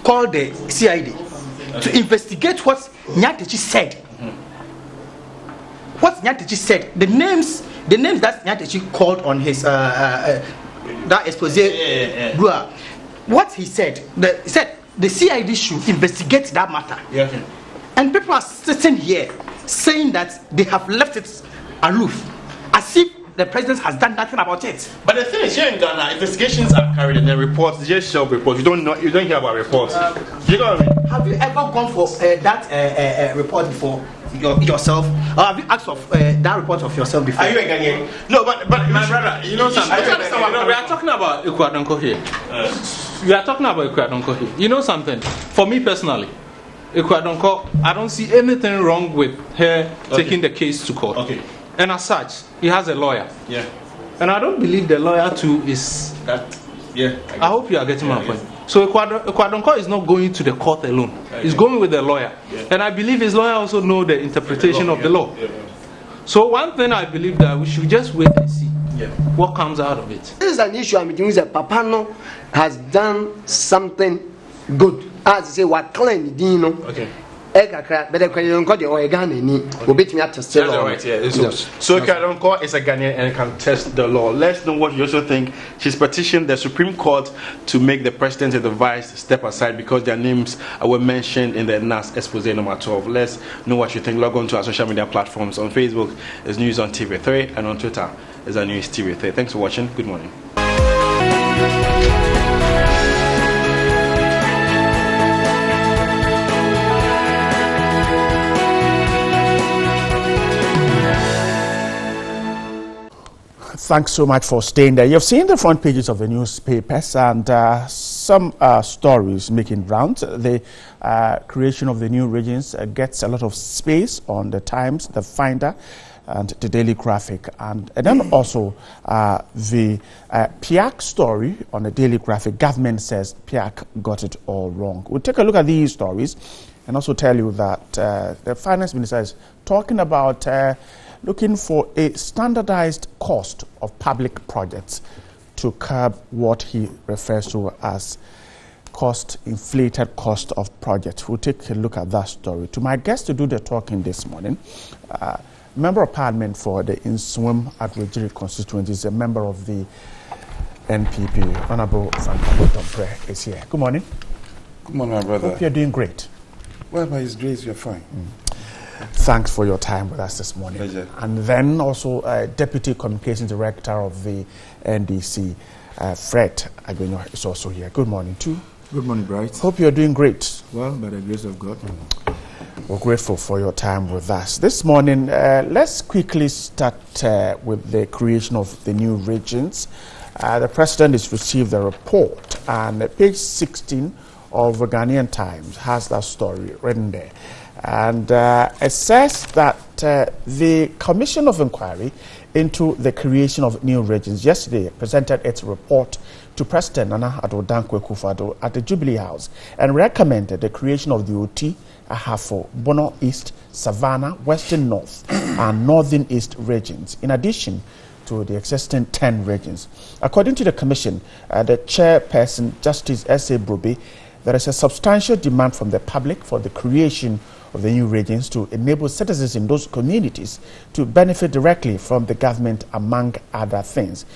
called the CID to investigate what Nyantakyi said. What Nyantakyi said, the names that Nyantakyi called on his that expose. What he said, he said the CID should investigate that matter. And people are sitting here saying that they have left it aloof, as if the president has done nothing about it. But the thing is, here in Ghana, investigations are carried and then reports, just shelf reports. You don't hear about reports. You know what I mean? Have you ever gone for that report before yourself? Or have you asked for that report of yourself before? Are you a Ghanaian? No, but my brother, you know something. We are talking about Ekwadonko here. You know something? For me personally, Ekwadonko, I don't see anything wrong with her taking the case to court. Okay. And as such, he has a lawyer. Yeah. And I don't believe the lawyer too is that. Yeah. I hope you are getting my point. So Ekwadonko is not going to the court alone. He's going with the lawyer. And I believe his lawyer also knows the interpretation of the law. So one thing I believe that we should just wait and see what comes out of it. This is an issue I'm doing that Papano has done something good. As I say, what claim Dino. Okay. So Ekwadonko is a Ghanaian and can test the law. Let's know what you also think. She's petitioned the Supreme Court to make the president and the vice step aside because their names were mentioned in the NAS expose number 12. Let's know what you think. Log on to our social media platforms. On Facebook is News on TV3 and on Twitter is our News TV3. Thanks for watching. Good morning. Thanks so much for staying there. You've seen the front pages of the newspapers and some stories making rounds. The creation of the new regions gets a lot of space on the Times, the Finder, and the Daily Graphic. And then also the PIAC story on the Daily Graphic. Government says PIAC got it all wrong. We'll take a look at these stories and also tell you that the Finance Minister is talking about looking for a standardized cost of public projects to curb what he refers to as inflated cost of projects. We'll take a look at that story. To my guest to do the talking this morning, Member of Parliament for the Inswim Adwejiri constituency, is a member of the NPP, Honorable Franco Dompre is here. Good morning. Good morning, my brother. Hope you're doing great. Well, by His grace, you're fine. Thanks for your time with us this morning. Pleasure. And then also Deputy Communications Director of the NDC, Fred Agbenyo, is also here. Good morning too. Good morning, Bright. Hope you're doing great. Well, by the grace of God. We're grateful for your time with us. This morning, let's quickly start with the creation of the new regions. The President has received the report, and page 16 of the Ghanaian Times has that story written there. And it says that the Commission of Inquiry into the creation of new regions yesterday presented its report to President Nana Addo Dankwa Akufo-Addo at the Jubilee House and recommended the creation of the Oti, Ahafo, Bono East, Savannah, Western North, and Northern East regions, in addition to the existing 10 regions. According to the Commission, the chairperson, Justice S.A. Brobe, there is a substantial demand from the public for the creation of the new regions to enable citizens in those communities to benefit directly from the government, among other things.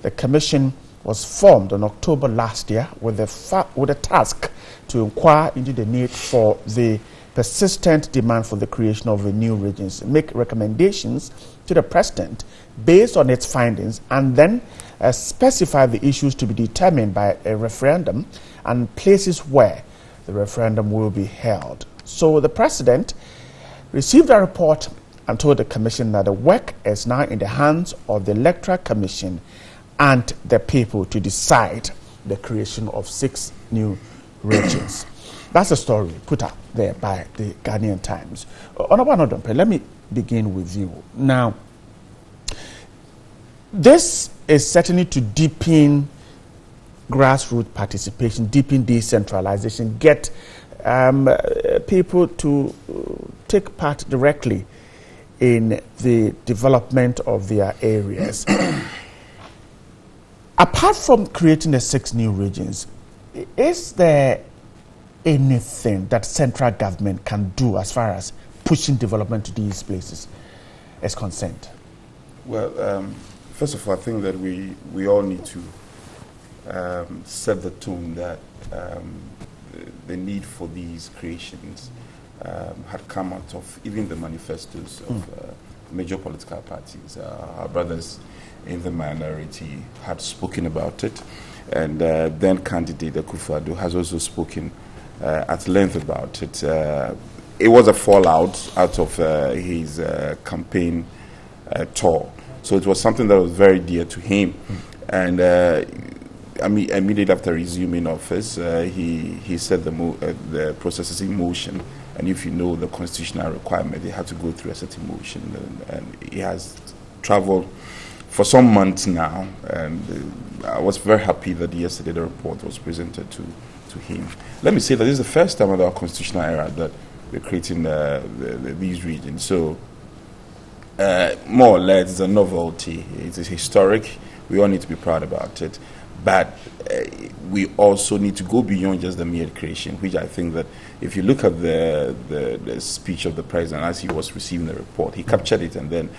The commission was formed in October last year with a task to inquire into the need for the persistent demand for the creation of the new regions, make recommendations to the President based on its findings, and then specify the issues to be determined by a referendum and places where the referendum will be held. So the President received a report and told the Commission that the work is now in the hands of the Electoral Commission and the people to decide the creation of 6 new regions. That's a story put up there by the Ghanaian Times. Honorable Nodumpe, let me begin with you. Now, this is certainly to deepen grassroots participation, deepen decentralization, get people to take part directly in the development of their areas. Apart from creating the 6 new regions, is there anything that central government can do as far as pushing development to these places is concerned? Well, first of all, I think that we all need to set the tone that the need for these creations had come out of even the manifestos of major political parties. Our brothers in the minority had spoken about it, and then candidate Akufo-Addo has also spoken at length about it. It was a fallout out of his campaign tour, so it was something that was very dear to him. And immediately after resuming office, he set the processes in motion. And if you know the constitutional requirement, they had to go through a certain motion. And he has traveled for some months now, and I was very happy that yesterday the report was presented to him. Let me say that this is the first time in our constitutional era that we're creating these regions. So, more or less, it's a novelty. It is historic. We all need to be proud about it. But we also need to go beyond just the mere creation, which I think that if you look at the speech of the president as he was receiving the report, he captured it, and then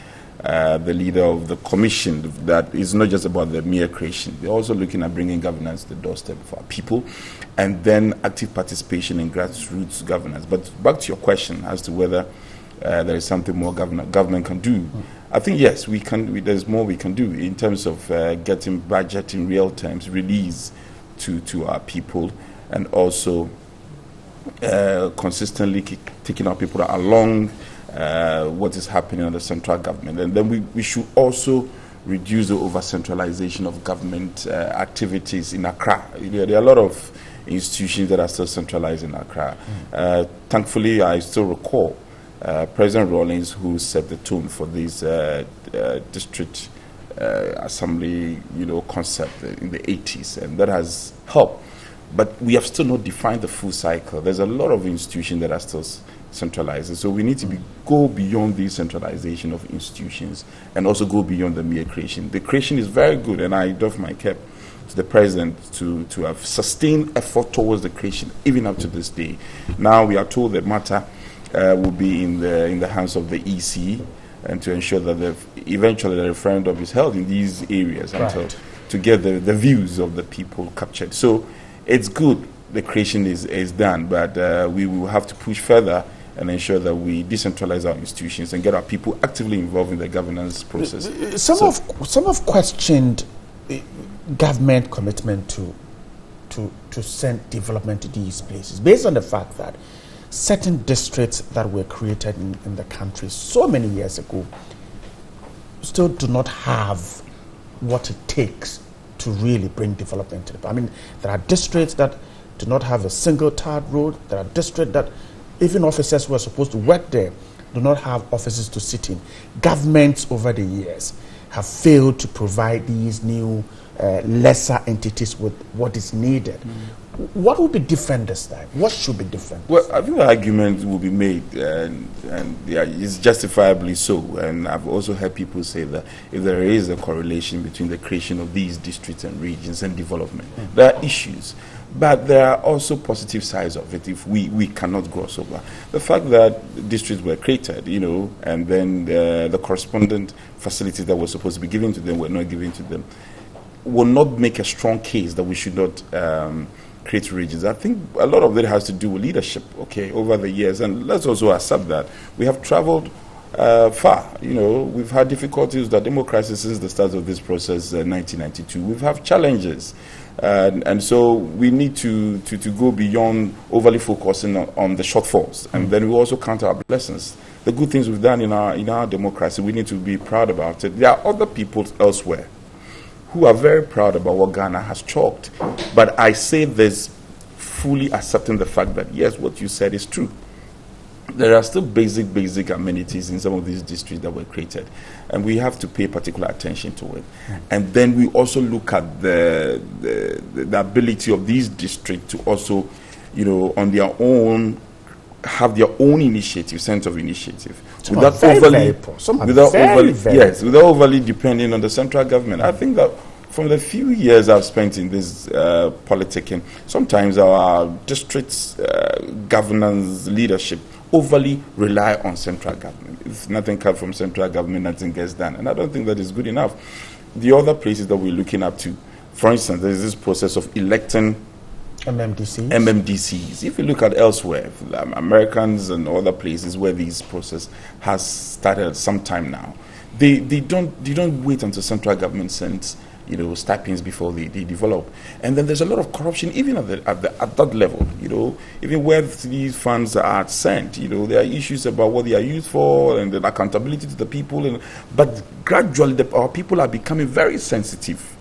the leader of the commission, that is not just about the mere creation. They're also looking at bringing governance to the doorstep for our people, and then active participation in grassroots governance. But back to your question as to whether there is something more government can do. I think yes, we can. There's more we can do in terms of getting budget in real terms released to our people, and also consistently taking our people along what is happening under central government. And then we should also reduce the over-centralization of government activities in Accra. There are a lot of institutions that are still centralized in Accra. Thankfully, I still recall President Rawlings, who set the tone for this district assembly, concept in the 80s, and that has helped. But we have still not defined the full cycle. There's a lot of institutions that are still centralized, so we need to go beyond the centralization of institutions and also go beyond the mere creation. The creation is very good, and I doff my cap to the president to have sustained effort towards the creation, even up to this day. Now we are told that matter will be in the hands of the EC, and to ensure that eventually the referendum is held in these areas, right, to get the views of the people captured. So it's good the creation is done, but we will have to push further and ensure that we decentralize our institutions and get our people actively involved in the governance process. Some have questioned government commitment to send development to these places based on the fact that certain districts that were created in the country so many years ago still do not have what it takes to really bring development to the. I mean, there are districts that do not have a single tarred road. There are districts that even officers who are supposed to work there do not have offices to sit in. Governments over the years have failed to provide these new lesser entities with what is needed. What will be different this time? What should be different? Well, I think the argument will be made, and it's justifiably so. And I've also heard people say that if there is a correlation between the creation of these districts and regions and development, there are issues. But there are also positive sides of it if we cannot gloss over. The fact that districts were created, and then the correspondent facilities that were supposed to be given to them were not given to them, will not make a strong case that we should not create regions. I think a lot of it has to do with leadership, over the years. And let's also accept that we have traveled far. We've had difficulties with the democracy since the start of this process, 1992. We've had challenges. And so we need to go beyond overly focusing on the shortfalls. And then we also count our blessings. The good things we've done in our democracy, we need to be proud about it. There are other people elsewhere who are very proud about what Ghana has chalked. But I say this fully accepting the fact that, yes, what you said is true. There are still basic amenities in some of these districts that were created, and we have to pay particular attention to it. And then we also look at the ability of these districts to also, on their own, have their own initiative, sense of initiative, without overly depending on the central government. I think that from the few years I've spent in this politicking, sometimes our district's governance leadership overly rely on central government. If nothing comes from central government, nothing gets done. And I don't think that is good enough. The other places that we're looking up to, for instance, there's this process of electing MMDCs. If you look at elsewhere, Americans and other places where this process has started some time now, they don't wait until central government sends stipends before they develop. And then there's a lot of corruption even at that level, even where these funds are sent, there are issues about what they are used for and the accountability to the people. But gradually our people are becoming very sensitive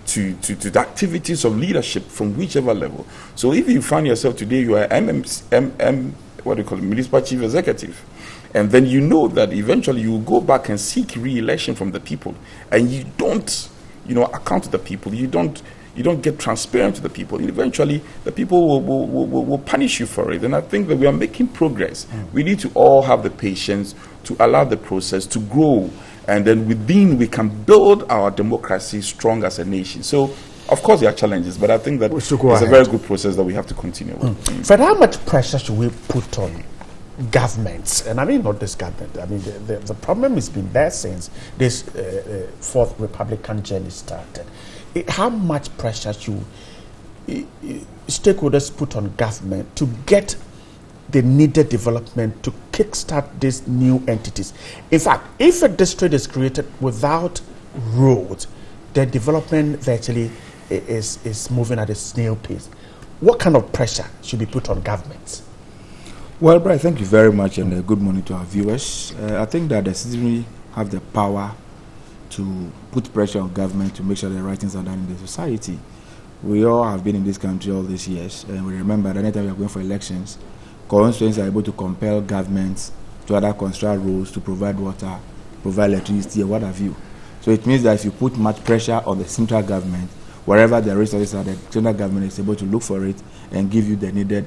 to the activities of leadership from whichever level. So if you find yourself today, you are municipal chief executive, and then that eventually you will go back and seek re-election from the people, and you don't account to the people. You don't get transparent to the people. And eventually, the people will punish you for it. And I think that we are making progress. We need to all have the patience to allow the process to grow. And then within, we can build our democracy strong as a nation. So, of course, there are challenges, but I think that it's a very good process that we have to continue with. Fred, how much pressure should we put on governments? And I mean, not this government. I mean, the problem has been there since this Fourth Republican journey started. How much pressure should stakeholders put on government to get the needed development to kickstart these new entities? In fact, if a district is created without roads, the development virtually is moving at a snail pace. What kind of pressure should be put on governments? Well, Brian, thank you very much, and good morning to our viewers. I think that the citizens have the power to put pressure on government to make sure the right things are done in the society. We all have been in this country all these years, and we remember that anytime we are going for elections, constituents are able to compel governments to either construct roads, to provide water, provide electricity, or what have you. So it means that if you put much pressure on the central government, wherever the resources are, the central government is able to look for it and give you the needed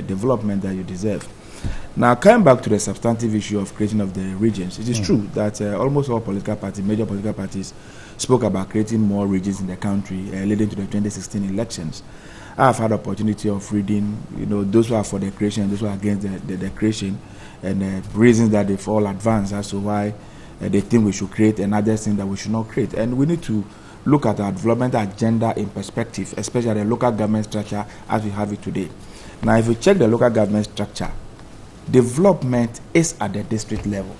development that you deserve. Now, coming back to the substantive issue of creation of the regions, it is true that almost all political parties, major political parties, spoke about creating more regions in the country, leading to the 2016 elections. I have had the opportunity of reading, those who are for the creation and those who are against the creation, and reasons that they've all advanced as to why they think we should create and others think that we should not create. And we need to look at our development agenda in perspective, especially the local government structure as we have it today. Now, if you check the local government structure, development is at the district level.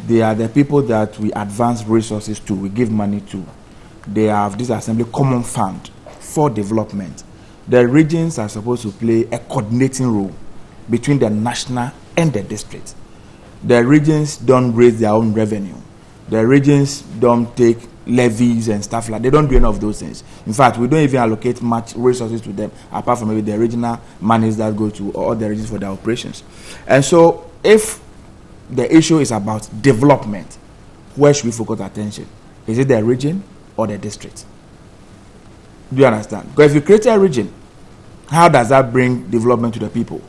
They are the people that we advance resources to, we give money to. They have this assembly common fund for development. The regions are supposed to play a coordinating role between the national and the district. The regions don't raise their own revenue. The regions don't take levies and stuff like that. They don't do any of those things. In fact, we don't even allocate much resources to them, apart from maybe the regional monies that go to all the regions for their operations. And so, if the issue is about development, where should we focus attention? Is it the region or the district? Do you understand? Because if you create a region, how does that bring development to the people?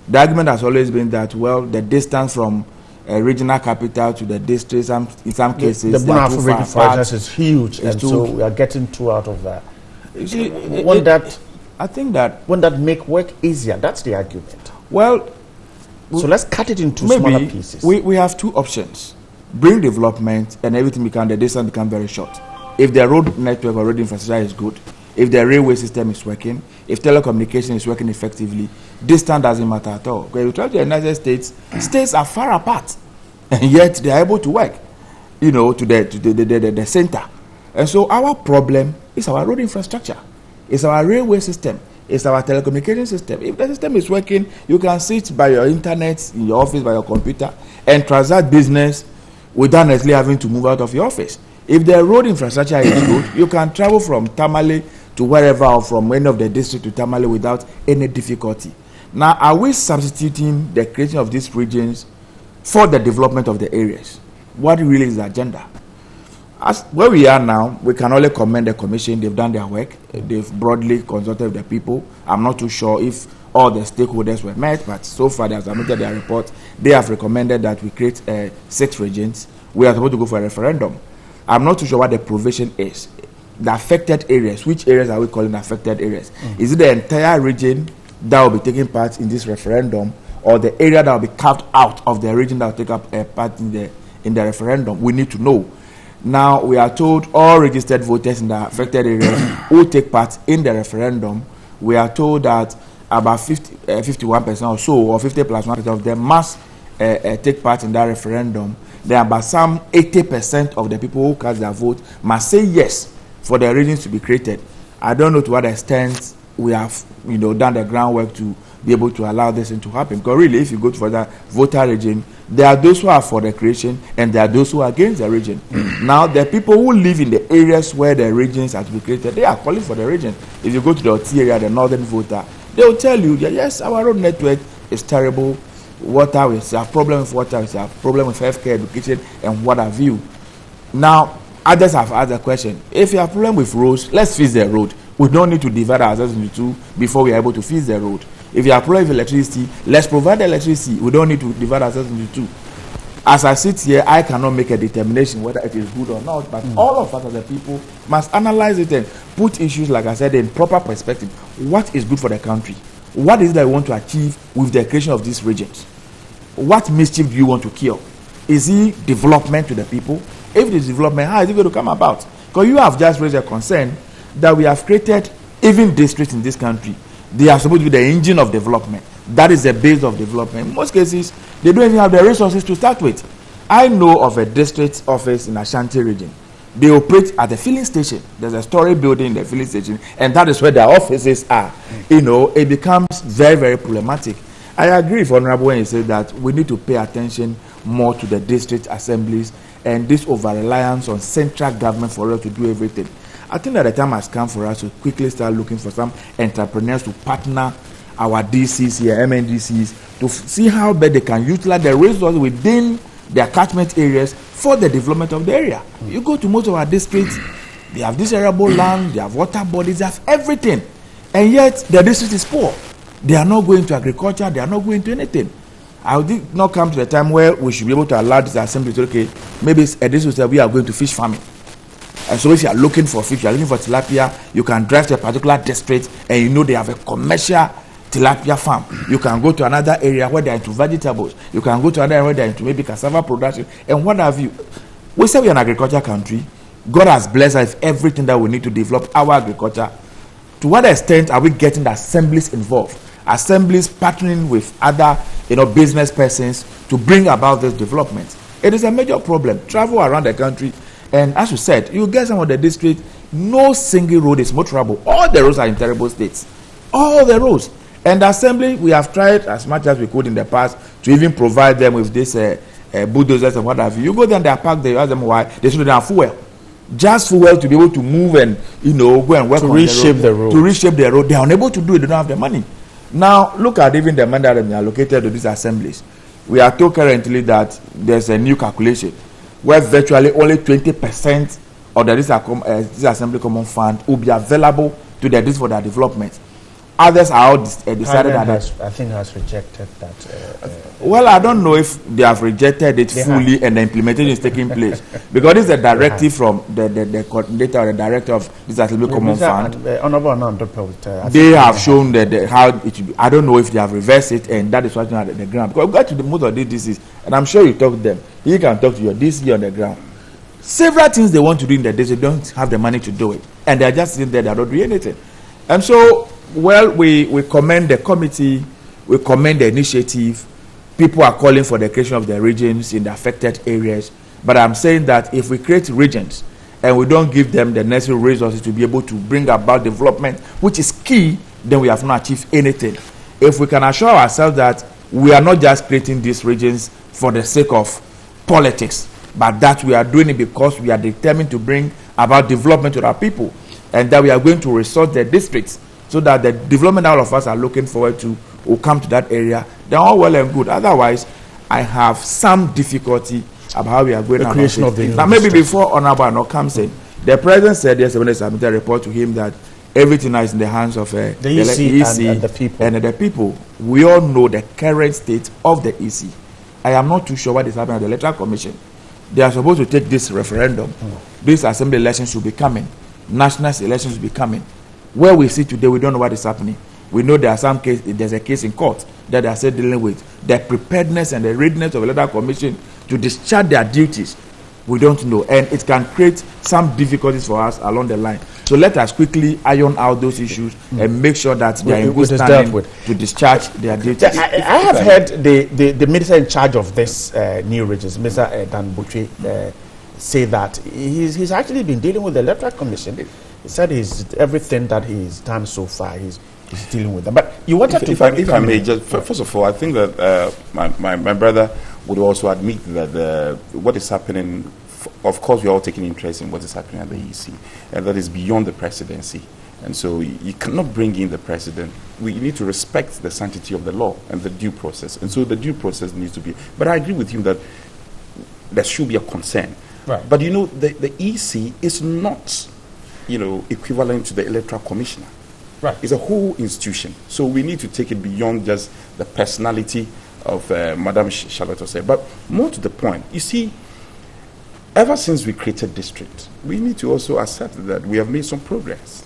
The argument has always been that, well, the distance from a regional capital to the district, in some cases, the Bonafide region, for instance, is huge, and so we are getting two out of that. Won't that make work easier? That's the argument. Well, so let's cut it into smaller pieces. We have two options: bring development, and everything the distance become very short. If the road network or road infrastructure is good, if the railway system is working, if telecommunication is working effectively, distance doesn't matter at all. When you travel to the United States, states are far apart, and yet they are able to work, to the center. And so our problem is our road infrastructure, it's our railway system, it's our telecommunication system. If the system is working, you can sit by your internet, in your office, by your computer, and transact business without necessarily having to move out of your office. If the road infrastructure is good, you can travel from Tamale to wherever, or from any of the district to Tamale without any difficulty. Now, are we substituting the creation of these regions for the development of the areas? What really is the agenda? As where we are now, we can only commend the commission. They've done their work. They've broadly consulted the people. I'm not too sure if all the stakeholders were met, but so far they have submitted their report. They have recommended that we create 6 regions. We are supposed to go for a referendum. I'm not too sure what the provision is. The affected areas, which areas are we calling affected areas? Is it the entire region that will be taking part in this referendum, or the area that will be carved out of the region that will take up part in the referendum? We need to know. Now, we are told all registered voters in the affected areas will take part in the referendum. We are told that about 51% or so, or 50 plus 1% of them must take part in that referendum. Then about some 80% of the people who cast their vote must say yes for the regions to be created. I don't know to what extent we have, done the groundwork to be able to allow this thing to happen. Because really, if you go to the voter region, there are those who are for the creation and there are those who are against the region. Now, the people who live in the areas where the regions are to be created, they are calling for the region. If you go to the Oti area, the northern voter, they will tell you that yes, our road network is terrible. Water, we have problem with water, we have problem with healthcare, education, and what have you. Now, Others have asked the question, if you have a problem with roads, let's fix the road. We don't need to divide ourselves into two before we are able to fix the road. If you have a problem with electricity, let's provide the electricity. We don't need to divide ourselves into two. As I sit here, I cannot make a determination whether it is good or not, but all of us as a people must analyze it and put issues, like I said, in proper perspective. What is good for the country? What is it that we want to achieve with the creation of these regions? What mischief do you want to cure? Is it development to the people? If it is development, how is it going to come about? Because you have just raised a concern that we have created even districts in this country. They are supposed to be the engine of development. That is the base of development. In most cases, they don't even have the resources to start with. I know of a district office in Ashanti region. They operate at the filling station. There's a story building in the filling station, and that is where their offices are. You know, it becomes very, very problematic. I agree with Honorable when he said that we need to pay attention more to the district assemblies and this over-reliance on central government for us to do everything. I think that the time has come for us to quickly start looking for some entrepreneurs to partner our DCs here, MNDCs, to see how best they can utilize the resources within their catchment areas for the development of the area. You go to most of our districts, they have this arable land, they have water bodies, they have everything. And yet, the district is poor. They are not going to agriculture, they are not going to anything. I did not come to the time where we should be able to allow this assembly to, okay, maybe at this time we are going to fish farming. And so if you are looking for fish, you are looking for tilapia, you can drive to a particular district and you know they have a commercial tilapia farm. You can go to another area where they are into vegetables. You can go to another area where they are into maybe cassava production and what have you. We say we are an agriculture country. God has blessed us with everything that we need to develop our agriculture. To what extent are we getting the assemblies involved? Assemblies partnering with other, business persons to bring about this development. It is a major problem. Travel around the country, and as you said, you get some of the districts, no single road is motorable. All the roads are in terrible states. All the roads. And the assembly, we have tried as much as we could in the past to even provide them with this bulldozers and what have you. You go there and they are parked there, you ask them why, they should have fuel. Just fuel to be able to move and, go and work on the road. To reshape the road. They are unable to do it, they don't have the money. Now, look at even the money that are allocated to these assemblies. We are told currently that there's a new calculation where virtually only 20% of this assembly common fund will be available to the district for their development. Others are all decided that I think has rejected that. Well, I don't know if they have rejected it fully and the implementation is taking place because this is a directive from the coordinator or the director of this assembly common fund. They have shown that how it should be. I don't know if they have reversed it and that is what's on the ground. Because we got to the most of these DCs and I'm sure you talk to them. You can talk to your DC on the ground. Several things they want to do in the district don't have the money to do it, and they are just sitting there. They are not doing anything, and so. Well, we commend the committee, we commend the initiative. People are calling for the creation of the regions in the affected areas. But I'm saying that if we create regions and we don't give them the necessary resources to be able to bring about development, which is key, then we have not achieved anything. If we can assure ourselves that we are not just creating these regions for the sake of politics, but that we are doing it because we are determined to bring about development to our people, and that we are going to resource the districts so that the development all of us are looking forward to will come to that area, they're all well and good. Otherwise, I have some difficulty about how we are going the creation of the now, maybe before Honorable Anok comes in, the president said yesterday when they submitted a report to him that everything is in the hands of the EC and the people. And the people. We all know the current state of the EC. I am not too sure what is happening at the Electoral Commission. They are supposed to take this referendum. These assembly elections should be coming. National elections should be coming. Where we see today, we don't know what is happening. We know there are some case, there's a case in court that they are still dealing with. The preparedness and the readiness of the Electoral Commission to discharge their duties, we don't know. And it can create some difficulties for us along the line. So let us quickly iron out those issues and make sure that they are in good standing to discharge their duties. I have heard the minister in charge of this new regions, Mr. Dan Butwe, say that he's actually been dealing with the Electoral Commission. He said everything that he's done so far, he's dealing with them. But you wanted if I may, just first of all, I think that my brother would also admit that what is happening, of course, we are all taking interest in what is happening at the EC, and that is beyond the presidency. And so you cannot bring in the president. We need to respect the sanctity of the law and the due process. And so the due process needs to be. But I agree with you that there should be a concern Right. But you know, the EC is not, you know, equivalent to the Electoral Commissioner. Right. It's a whole institution. So we need to take it beyond just the personality of Madam Charlotte Osei. But more to the point, you see, ever since we created district, we need to also accept that we have made some progress.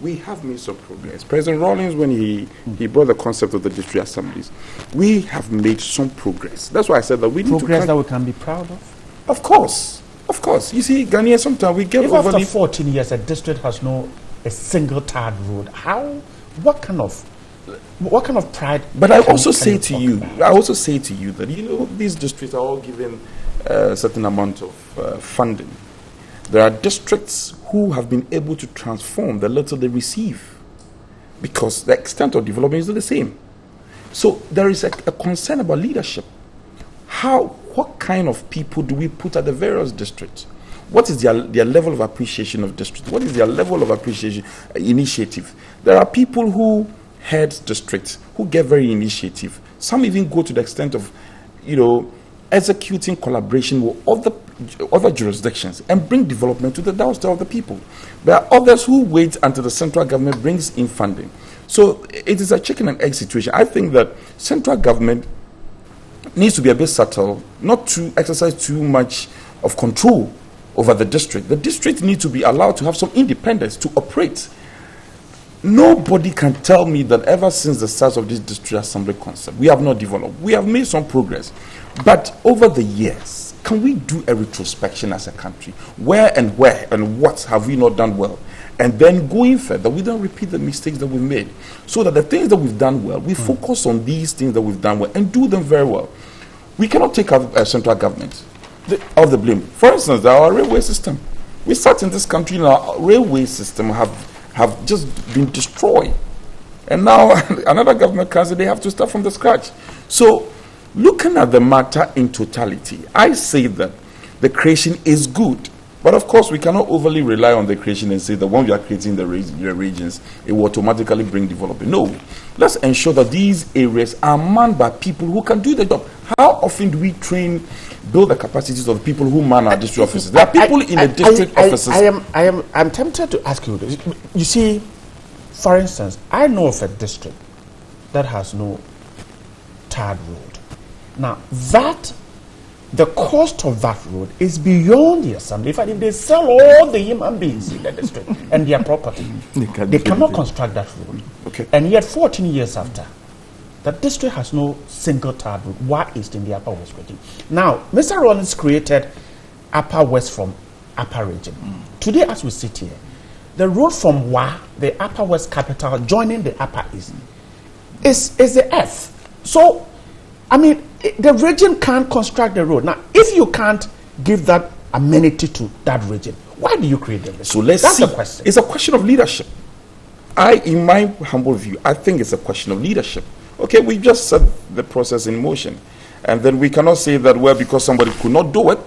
We have made some progress. President Rawlings, when he brought the concept of the district assemblies, we have made some progress. That's why I said that we need to... Progress that we can be proud of? Of course. Of course. You see, Ghanaians, sometimes we get if overly... after 14 years, a district has a single tarred road, what kind of pride... But I also say to you that, you know, these districts are all given a certain amount of funding. There are districts who have been able to transform the little they receive because the extent of development is not the same. So there is a concern about leadership. What kind of people do we put at the various districts? What is their level of appreciation of district? What is their level of appreciation, initiative? There are people who head districts who get very initiative. Some even go to the extent of, you know, executing collaboration with other jurisdictions and bring development to the doorstep of the people. There are others who wait until the central government brings in funding. So it is a chicken and egg situation. I think that central government needs to be a bit subtle, not to exercise too much of control over the district. The district needs to be allowed to have some independence to operate. Nobody can tell me that ever since the start of this district assembly concept, we have not developed. We have made some progress. But over the years, can we do a retrospection as a country? Where and what have we not done well? And then going further, we don't repeat the mistakes that we've made. So that the things that we've done well, we focus on these things that we've done well and do them very well. We cannot take our central government of the blame. For instance, our railway system. We sat in this country and our railway system have just been destroyed. And now another government comes and they have to start from the scratch. So looking at the matter in totality, I say that the creation is good. But of course, we cannot overly rely on the creation and say that when we are creating the regions, it will automatically bring development. No. Let's ensure that these areas are manned by people who can do the job. How often do we build the capacities of the people who man our district offices? There are people in the district offices. I'm tempted to ask you this. You see, for instance, I know of a district that has no tarred road. Now, the cost of that road is beyond the assembly. In fact, if they sell all the human beings in the district and their property, they cannot construct that road. Okay. And yet, 14 years after, the district has no single tarred road. Why is in the Upper West region? Now, Mr. Rawlings created Upper West from Upper region. Today, as we sit here, the road from Wa, the Upper West capital, joining the Upper East, is the F. So, I mean, the region can't construct the road. Now, if you can't give that amenity to that region, why do you create them? So let's see. That's a question. It's a question of leadership. In my humble view, I think it's a question of leadership. Okay, we just set the process in motion. And then we cannot say that, well, because somebody could not do it,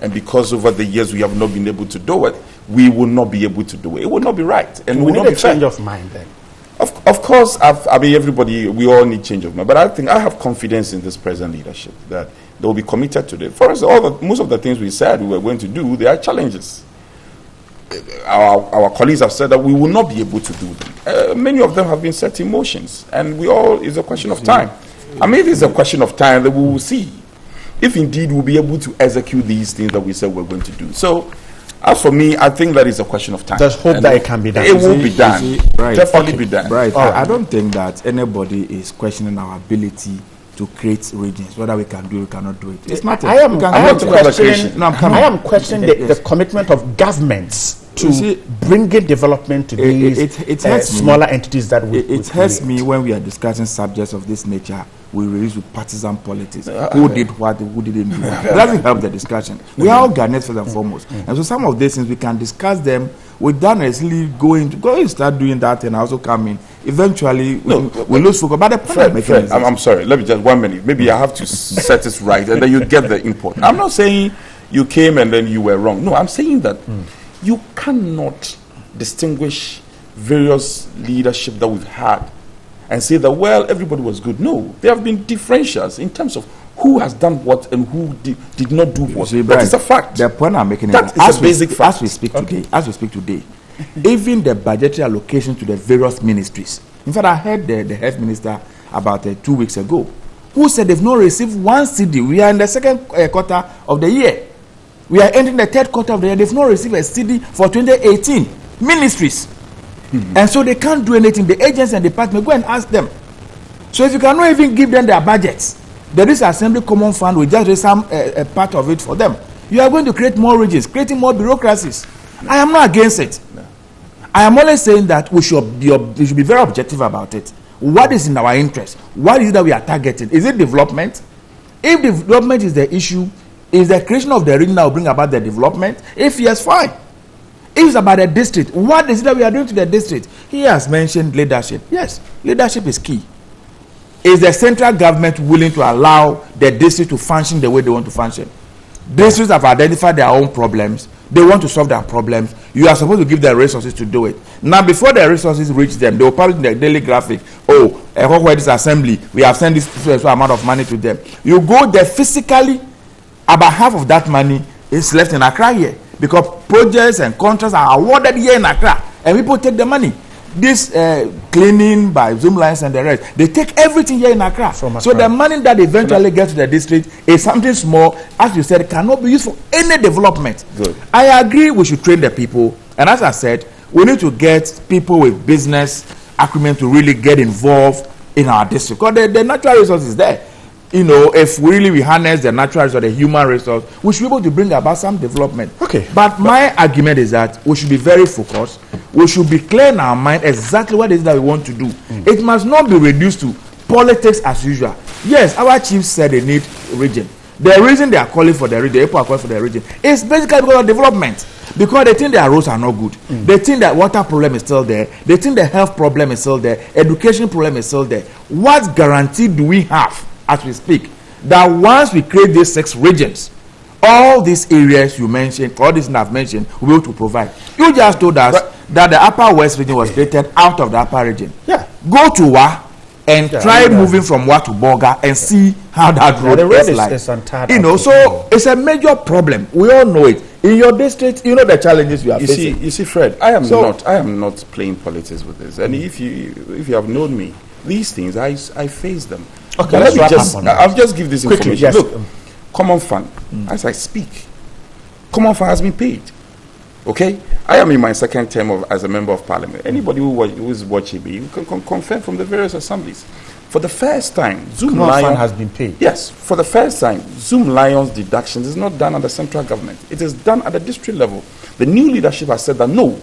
and because over the years we have not been able to do it, we will not be able to do it. It would not be right. And we will need not a change of mind then. Of course, we all need change of mind. But I think I have confidence in this present leadership that they will be committed to it. For us, most of the things we said we were going to do, there are challenges. Our colleagues have said that we will not be able to do them. Many of them have been set in motions, and it's a question of time. I mean, it is a question of time that we will see if indeed we'll be able to execute these things that we said we're going to do. So, as for me, I think that is a question of time. There's hope that it can be done. It will be done. Right. Definitely be done. Right. I don't think that anybody is questioning our ability to create regions, whether we can do it or cannot do it. It's not. I am questioning the commitment of governments to bringing development to these smaller entities that we It hurts me when we are discussing subjects of this nature. We release with partisan politics. Who did what, who didn't do what. It doesn't help the discussion. We are all Ghanaians first and foremost. And so some of these things we can discuss them without necessarily going and start doing that and also come in. Eventually, we lose focus. But the point I'm sorry. Let me just 1 minute. Maybe I have to set this right and then you get the import. I'm not saying you came and then you were wrong. No, I'm saying that you cannot distinguish various leadership that we've had and say that, well, everybody was good. No, there have been differentials in terms of who has done what and who did not do what. That is a fact. The point I'm making that is a basic fact. As we speak today, even the budgetary allocation to the various ministries. In fact, I heard the health minister about 2 weeks ago, who said they've not received 1 CD. We are in the second quarter of the year. We are entering the third quarter of the year. They've not received a CD for 2018. Ministries. And so they can't do anything. The agents and department, go and ask them. So if you cannot even give them their budgets, there is Assembly Common Fund, we just raise some part of it for them. You are going to create more regions, creating more bureaucracies. I am not against it. I am only saying that we should be very objective about it. What is in our interest? What is it that we are targeting? Is it development? If development is the issue, is the creation of the region that will bring about the development? If yes, fine. If it's about the district, what is it that we are doing to the district? He has mentioned leadership. Yes, leadership is key. Is the central government willing to allow the district to function the way they want to function? Districts have identified their own problems. They want to solve their problems. You are supposed to give them resources to do it. Now, before the resources reach them, they will publish in their daily graphic. Oh, this assembly, we have sent this amount of money to them. You go there physically, about half of that money is left in Accra here. Because projects and contracts are awarded here in Accra. And people take the money. This cleaning by Zoom lines and the rest, they take everything here in Accra. So the money that eventually gets to the district is something small, as you said, cannot be used for any development. Good. I agree we should train the people. And as I said, we need to get people with business acumen to really get involved in our district. Because the natural resource is there. You know, if we harness the natural resource, the human resource, we should be able to bring about some development. Okay. But my argument is that we should be very focused. We should be clear in our mind exactly what it is that we want to do. It must not be reduced to politics as usual. Yes, our chief said they need region. The reason they are calling for the region, people are calling for the region, is basically because of development. Because they think their roads are not good. They think that water problem is still there. They think the health problem is still there. Education problem is still there. What guarantee do we have, as we speak, that once we create these 6 regions, all these areas you mentioned, all these I've mentioned, we will to provide? You just told us that the Upper West region was created out of the Upper region. Yeah. Go to Wa and try moving from Wa to Bolga and see how that road is like. You know, so it's a major problem. We all know it. In your district, you know the challenges you are facing. You see, Fred, I am not playing politics with this. And if you have known me, these things I face them. Okay, I'll just give this information. Yes. Look, Common Fund, as I speak, Common Fund has been paid. Okay? I am in my second term as a member of parliament. Anybody who is watching me, you can confirm from the various assemblies. For the first time, Zoom Lion has been paid. Yes, for the first time, Zoom Lion's deductions is not done at the central government. It is done at the district level. The new leadership has said that no,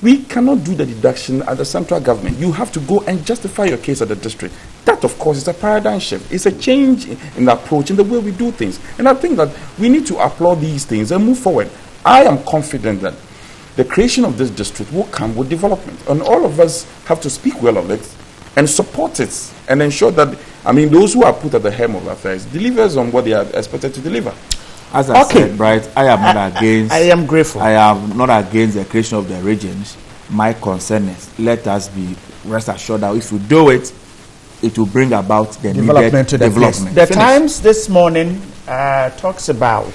we cannot do the deduction at the central government. You have to go and justify your case at the district. That, of course, is a paradigm shift. It's a change in the approach, in the way we do things. And I think that we need to applaud these things and move forward. I am confident that the creation of this district will come with development. And all of us have to speak well of it and support it and ensure that, those who are put at the helm of affairs delivers on what they are expected to deliver. As I said, Bright, I am not against. I am grateful. I am not against the creation of the regions. My concern is, let us be rest assured that if we do it, it will bring about the development to the development. The Times this morning talks about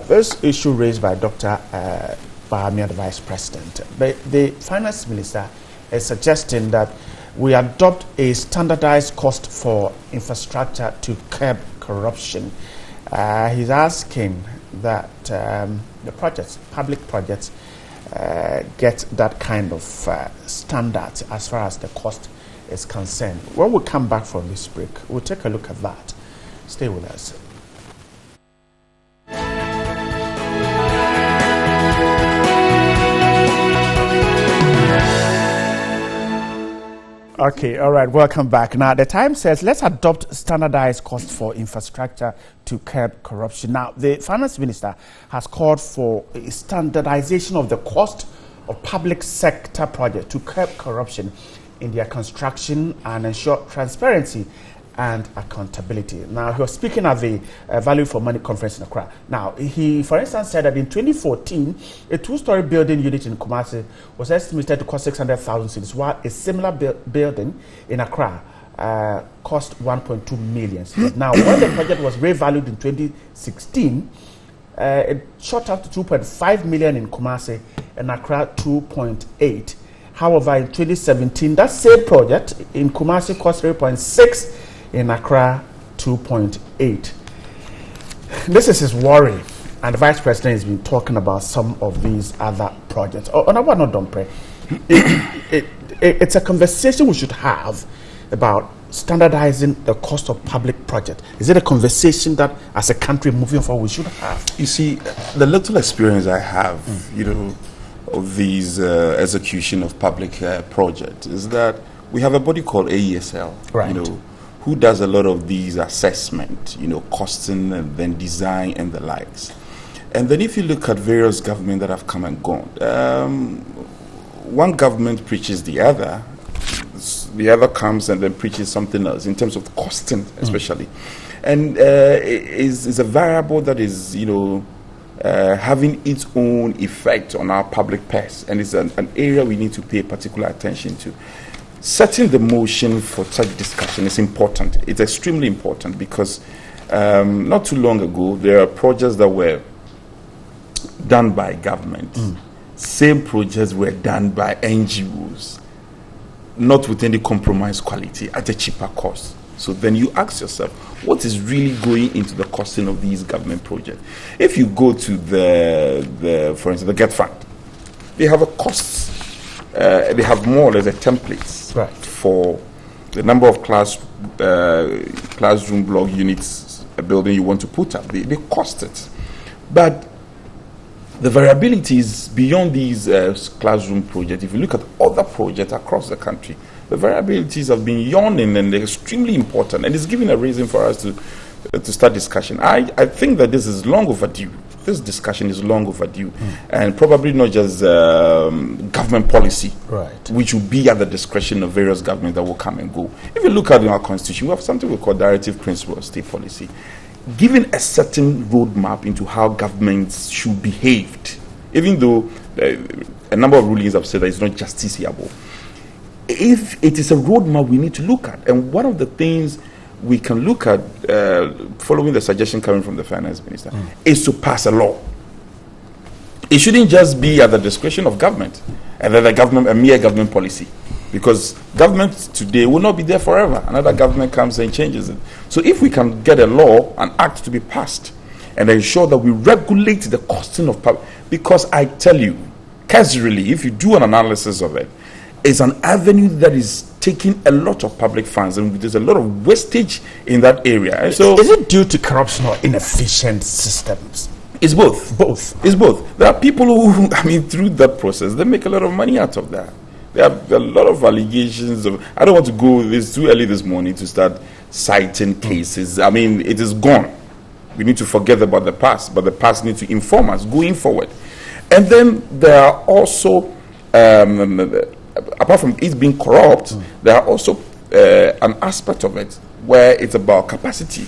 this issue raised by Dr. Bahamia, the Vice President. The Finance Minister is suggesting that we adopt a standardized cost for infrastructure to curb corruption. He's asking that the projects, public projects, get that kind of standard as far as the cost is concerned. When we come back from this break, we'll take a look at that. Stay with us. Okay, all right, welcome back. Now, the Times says, let's adopt standardized costs for infrastructure to curb corruption. Now, the Finance Minister has called for a standardization of the cost of public sector projects to curb corruption in their construction and ensure transparency and accountability. Now, he was speaking at the Value for Money conference in Accra. Now, he, for instance, said that in 2014, a 2-story building unit in Kumasi was estimated to cost 600,000 cedis, while a similar building in Accra cost 1.2 million. Now, when the project was revalued in 2016, it shot up to 2.5 million in Kumasi and Accra 2.8. However, in 2017, that same project in Kumasi cost 3.6, in Accra 2.8. This is his worry, and the Vice President has been talking about some of these other projects. It's a conversation we should have about standardizing the cost of public project. Is it a conversation that, as a country moving forward, we should have? You see, the little experience I have, of these execution of public projects is that we have a body called AESL, right, who does a lot of these assessment, costing and then design and the likes. And then if you look at various governments that have come and gone, one government preaches the other comes and then preaches something else in terms of costing, especially. And is a variable that is, having its own effect on our public purse, and it's an area we need to pay particular attention to. Setting the motion for such discussion is important. It's extremely important because not too long ago, there are projects that were done by government. Same projects were done by NGOs, not with any compromised quality, at a cheaper cost. So then you ask yourself, what is really going into the costing of these government projects? If you go to for instance, the GET Fund, they have a cost. They have more or less a template for the number of classroom block units a building you want to put up. They cost it. But the variability is beyond these classroom projects. If you look at other projects across the country, the variabilities have been yawning and they're extremely important, and it's giving a reason for us to start discussion. I think that this is long overdue. This discussion is long overdue, and probably not just government policy, which will be at the discretion of various governments that will come and go. If you look at our constitution, we have something we call directive principle of state policy, giving a certain roadmap into how governments should behave, even though a number of rulings have said that it's not justiciable. If it is a roadmap we need to look at, and one of the things we can look at, following the suggestion coming from the finance minister, is to pass a law. It shouldn't just be at the discretion of government, and then a mere government policy, because government today will not be there forever. Another government comes and changes it. So if we can get a law, an act to be passed, and ensure that we regulate the costing of public, because I tell you, casually, if you do an analysis of it, it's an avenue that is taking a lot of public funds, and there's a lot of wastage in that area. And so, is it due to corruption or inefficient systems? It's both. It's both. There are people who, through that process, they make a lot of money out of that. There are a lot of allegations of. I don't want to go. It's too early this morning to start citing cases. It is gone. We need to forget about the past, but the past needs to inform us going forward. And then there are also. Apart from it being corrupt, there are also an aspect of it where it's about capacity.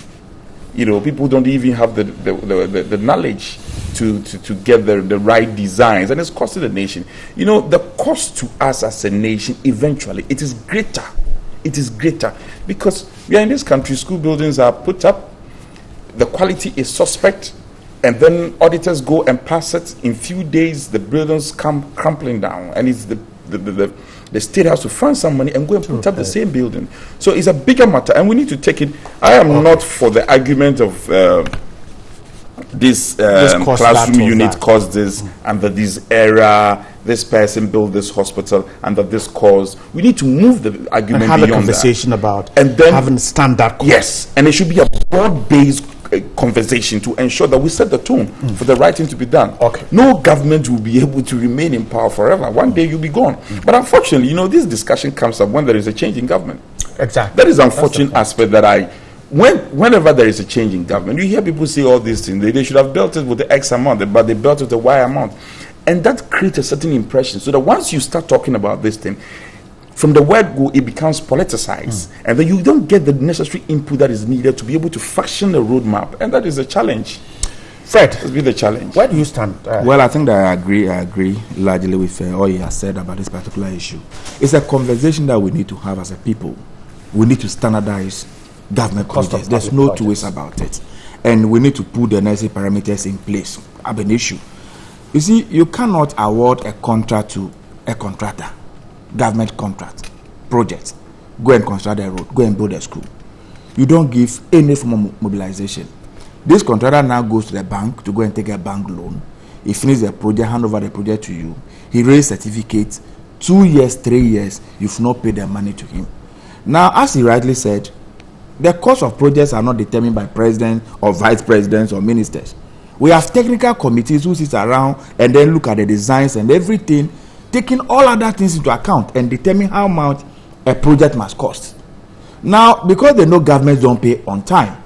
People don't even have the knowledge to get the right designs, and it's costing the nation. The cost to us as a nation, eventually, it is greater. It is greater because we are in this country, school buildings are put up, the quality is suspect, and then auditors go and pass it. In few days, the buildings come crumbling down, and it's the state has to find some money and go and put up the same building. So it's a bigger matter, and we need to take it. I am not for the argument of this classroom unit caused this, and that this era, this person built this hospital, and that this caused. We need to move the argument and have beyond a conversation that. About and then having standard costs. Yes, and it should be a broad-based conversation to ensure that we set the tone for the right thing to be done. No government will be able to remain in power forever. One day you'll be gone. But unfortunately, this discussion comes up when there is a change in government. Exactly. That is an unfortunate aspect that whenever there is a change in government, you hear people say all these things. They should have built it with the X amount, but they built it with the Y amount. And that creates a certain impression. So that once you start talking about this thing, from the word go, it becomes politicized. And then you don't get the necessary input that is needed to be able to fashion a roadmap. And that is a challenge. Fred, it's been the challenge. Where do you stand? Well, I think that I agree largely with all you have said about this particular issue. It's a conversation that we need to have as a people. we need to standardize government projects. There's no two ways about it. And we need to put the necessary parameters in place. Have an issue. You see, you cannot award a contract to a contractor, government contract, project. Go and construct a road, go and build a school. You don't give any form of mobilization. This contractor now goes to the bank to go and take a bank loan. He finishes the project, hand over the project to you. He raises certificates. 2 years, 3 years, you've not paid the money to him. Now, as he rightly said, the cost of projects are not determined by president or vice presidents or ministers. We have technical committees who sit around and then look at the designs and everything, taking all other things into account and determine how much a project must cost. Now, because they know governments don't pay on time,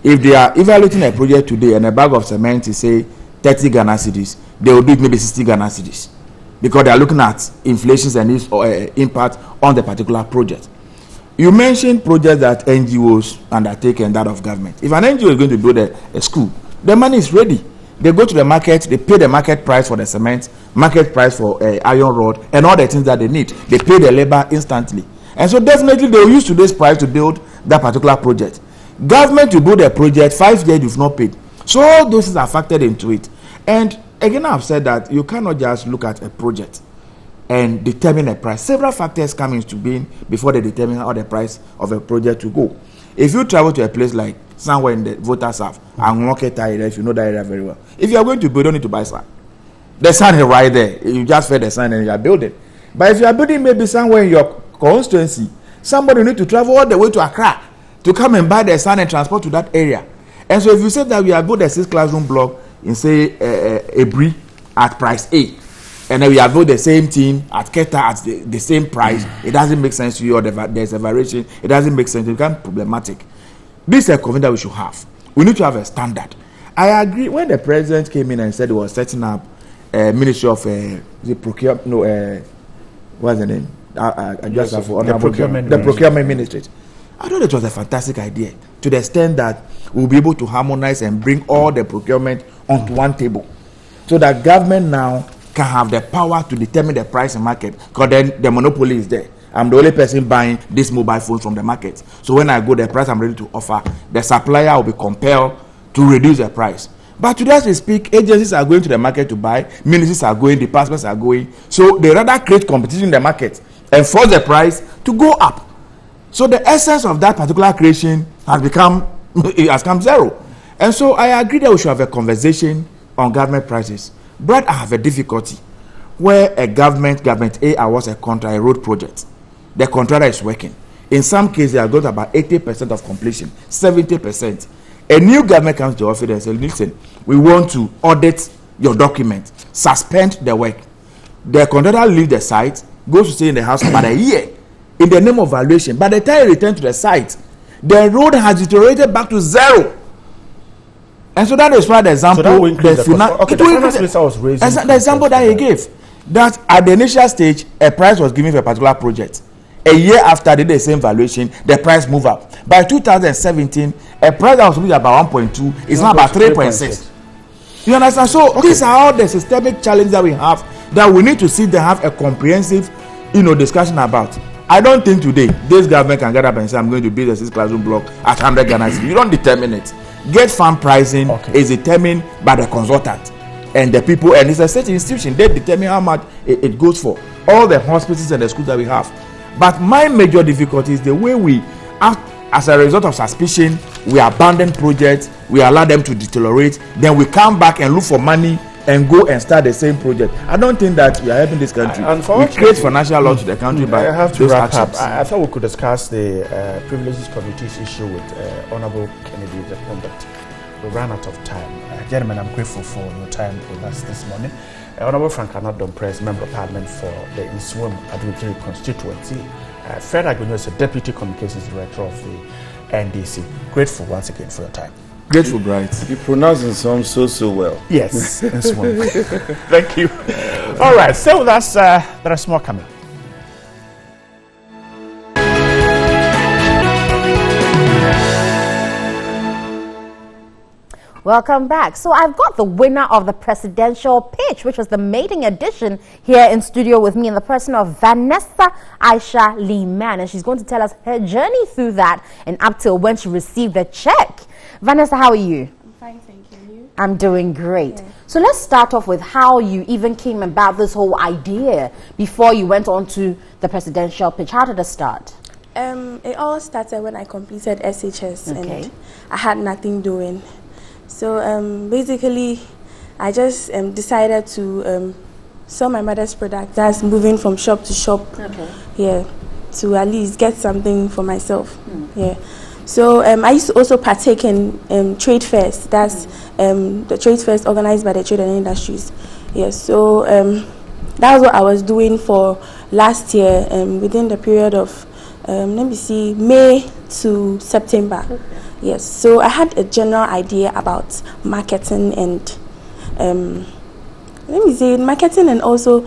if they are evaluating a project today and a bag of cement is say 30 Ghana cedis, they will do it maybe 60 Ghana cedis because they are looking at inflations and its impact on the particular project. You mentioned projects that NGOs undertake and that of government. If an NGO is going to build a school, the money is ready. They go to the market, they pay the market price for the cement, market price for iron rod, and all the things that they need. They pay the labor instantly. And so definitely they will use today's price to build that particular project. Government to build a project, 5 years you've not paid. So all those things are factored into it. And again, I've said that you cannot just look at a project and determine a price. Several factors come into being before they determine how the price of a project to go. If you travel to a place like somewhere in the voters have, if you know that area very well, if you are going to build, you don't need to buy sand. The sand is right there. You just fed the sand and you are building. But if you are building maybe somewhere in your constituency, somebody need to travel all the way to Accra to come and buy the sand and transport to that area. And so if you say that we are built a 6-classroom block in say Ebri at price A, and then we have built the same team at Keta at the same price, it doesn't make sense to you, or there's a variation, it doesn't make sense, it becomes problematic. This is a conversation that we should have. We need to have a standard. I agree when the president came in and said he was setting up a ministry of the procurement, what's the name? The procurement ministry. I thought it was a fantastic idea to the extent that we'll be able to harmonize and bring all the procurement onto one table so that government now can have the power to determine the price in market, because then the monopoly is there. I'm the only person buying this mobile phone from the market. So when I go the price I'm ready to offer, the supplier will be compelled to reduce the price. But today as we speak, agencies are going to the market to buy, ministries are going, departments are going. So they rather create competition in the market and force the price to go up. So the essence of that particular creation has become zero. And so I agree that we should have a conversation on government prices. But I have a difficulty where a government A awards a contract, a road project. The contractor is working. In some cases, they are got about 80% of completion, 70%. A new government comes to office and says, listen, we want to audit your document, suspend the work. The contractor leaves the site, goes to stay in the house for about a year in the name of valuation. By the time he returns to the site, the road has deteriorated back to zero. And so that is why the example, so the example that he gave, that at the initial stage, a price was given for a particular project. A year after they did the same valuation, the price moved up. By 2017, a price that was supposed to be about 1.2 is now about 3.6. You understand? So these are all the systemic challenges that we have that we need to sit there and have a comprehensive, discussion about. I don't think today this government can get up and say I'm going to build a 6-classroom block at 100 Ghana cedis. You don't determine it. Get farm pricing is determined by the consultant and the people, and it's a state institution. They determine how much it goes for. All the hospitals and the schools that we have. But my major difficulty is the way we act as a result of suspicion. We abandon projects, we allow them to deteriorate, then we come back and look for money and go and start the same project. I don't think that we are helping this country. We create financial loss to the country by I have to those wrap actions. up. I thought we could discuss the Privileges Committee's issue with Honorable Kennedy, but we ran out of time. Gentlemen, I'm grateful for your time with us this morning. Honorable Frank Anadon Press, Member of Parliament for the Inswim Advocate Constituency. Fred Agonyo is the Deputy Communications Director of the NDC. Grateful once again for your time. Grateful, Bright. You pronounce it so well. Yes, Inswim. Thank you. All right, so that's there is more coming. Welcome back. So I've got the winner of the presidential pitch, which was the maiden edition, here in studio with me in the person of Vanessa Aisha Liman. And she's going to tell us her journey through that and up till when she received the check. Vanessa, how are you? I'm fine, thank you. You? I'm doing great. So let's start off with how you even came about this whole idea before you went on to the presidential pitch. How did it start? It all started when I completed SHS Okay. and I had nothing doing. So basically, I just decided to sell my mother's product. That's moving from shop to shop. Okay. Yeah, to at least get something for myself. Yeah. So I used to also partake in trade fairs. That's the trade fairs organized by the Trade and Industries. Yes. So that was what I was doing for last year. Within the period of let me see, May to September. Okay. Yes, so I had a general idea about marketing and let me say marketing and also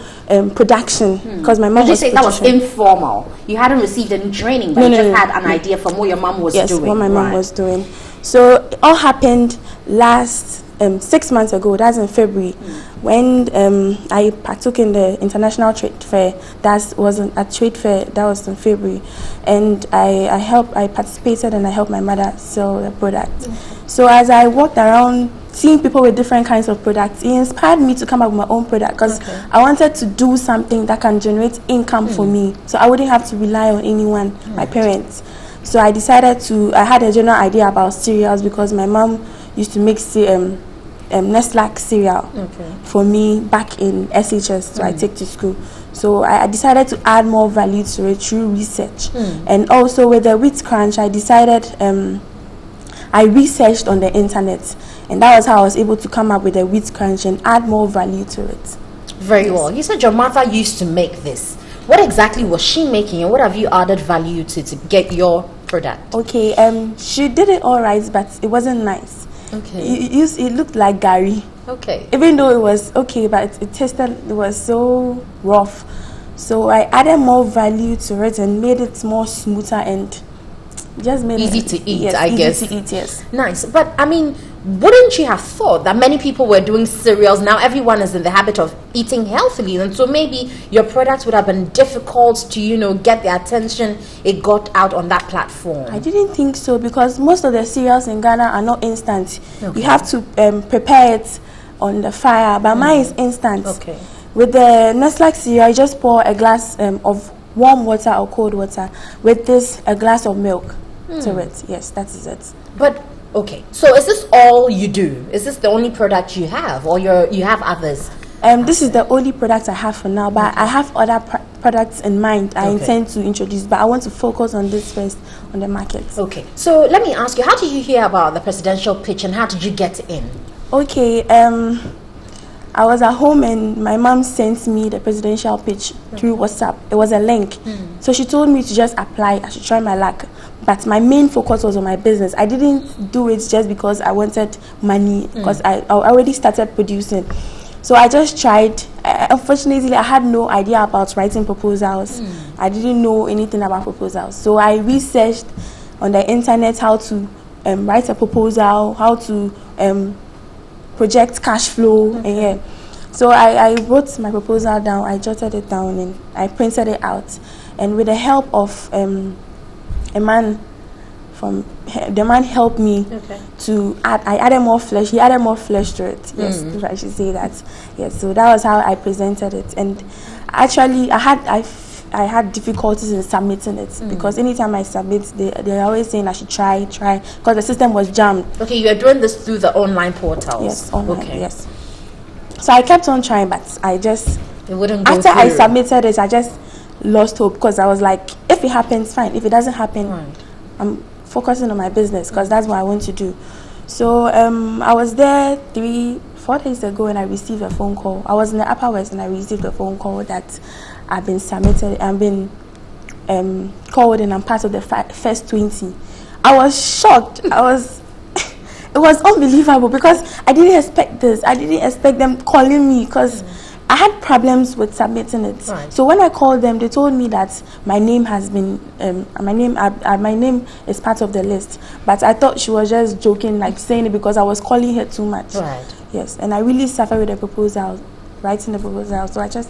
production, because my mom Did you was say that was informal? You hadn't received any training, but you just had an idea from what your mom was doing. Yes, what my mom was doing. So it all happened last 6 months ago. That's in February, when I partook in the international trade fair. That was a trade fair. That was in February, and I participated and I helped my mother sell the product. So as I walked around seeing people with different kinds of products, it inspired me to come up with my own product, because I wanted to do something that can generate income for me, so I wouldn't have to rely on anyone, my parents. So I decided I had a general idea about cereals, because my mom used to make Nestle cereal for me back in SHS, so I take to school. So I decided to add more value to it through research. And also with the wheat crunch, I decided I researched on the internet, and that was how I was able to come up with the wheat crunch and add more value to it. Very well. You said your mother used to make this. What exactly was she making, and what have you added value to get your product? Okay, she did it all right, but it wasn't nice. Okay. It looked like gari. Okay. Even though it was okay, but it was so rough. So I added more value to it and made it more smoother and just made easy it to eat, yes, I guess. Easy to eat, yes. Nice. But I mean, wouldn't you have thought that many people were doing cereals? Now everyone is in the habit of eating healthily, and so maybe your products would have been difficult to, get the attention it got out on that platform. I didn't think so, because most of the cereals in Ghana are not instant. You have to prepare it on the fire, but mine is instant. Okay. With the Nestle cereal, you just pour a glass of warm water or cold water with a glass of milk to it. Yes, that is it. But okay, so is this all you do? Is this the only product you have, or you have others? This is the only product I have for now, but I have other products in mind I intend to introduce, but I want to focus on this first on the market. Okay, so let me ask you, how did you hear about the presidential pitch and how did you get in? Okay, I was at home and my mom sent me the presidential pitch through WhatsApp. It was a link. So she told me to just apply. I should try my luck. But my main focus was on my business. I didn't do it just because I wanted money, because I already started producing. So I just tried. Unfortunately, I had no idea about writing proposals. I didn't know anything about proposals. So I researched on the internet how to write a proposal, how to project cash flow. And so I wrote my proposal down, I jotted it down, and I printed it out. And with the help of a man the man helped me to add. I added more flesh. He added more flesh to it. Yes, I should say that. Yes, so that was how I presented it. And actually, I had difficulties in submitting it, because anytime I submit, they're always saying I should try, because the system was jammed. Okay, you are doing this through the online portals. Yes, online. Okay. Yes. So I kept on trying, but I just it wouldn't go after through. I submitted it, I just lost hope, because I was like, if it happens, fine. If it doesn't happen, I'm focusing on my business, because that's what I want to do. So I was there 3-4 days ago, and I received a phone call. I was in the Upper West, and I received a phone call that I've been submitted. I've been called, and I'm part of the first 20. I was shocked. It was unbelievable, because I didn't expect this. I didn't expect them calling me, because I had problems with submitting it. Right. So when I called them, they told me that my name has been, my name is part of the list. But I thought she was just joking, like saying it because I was calling her too much. Right. Yes, and I really suffered with the proposal, writing the proposal. So I just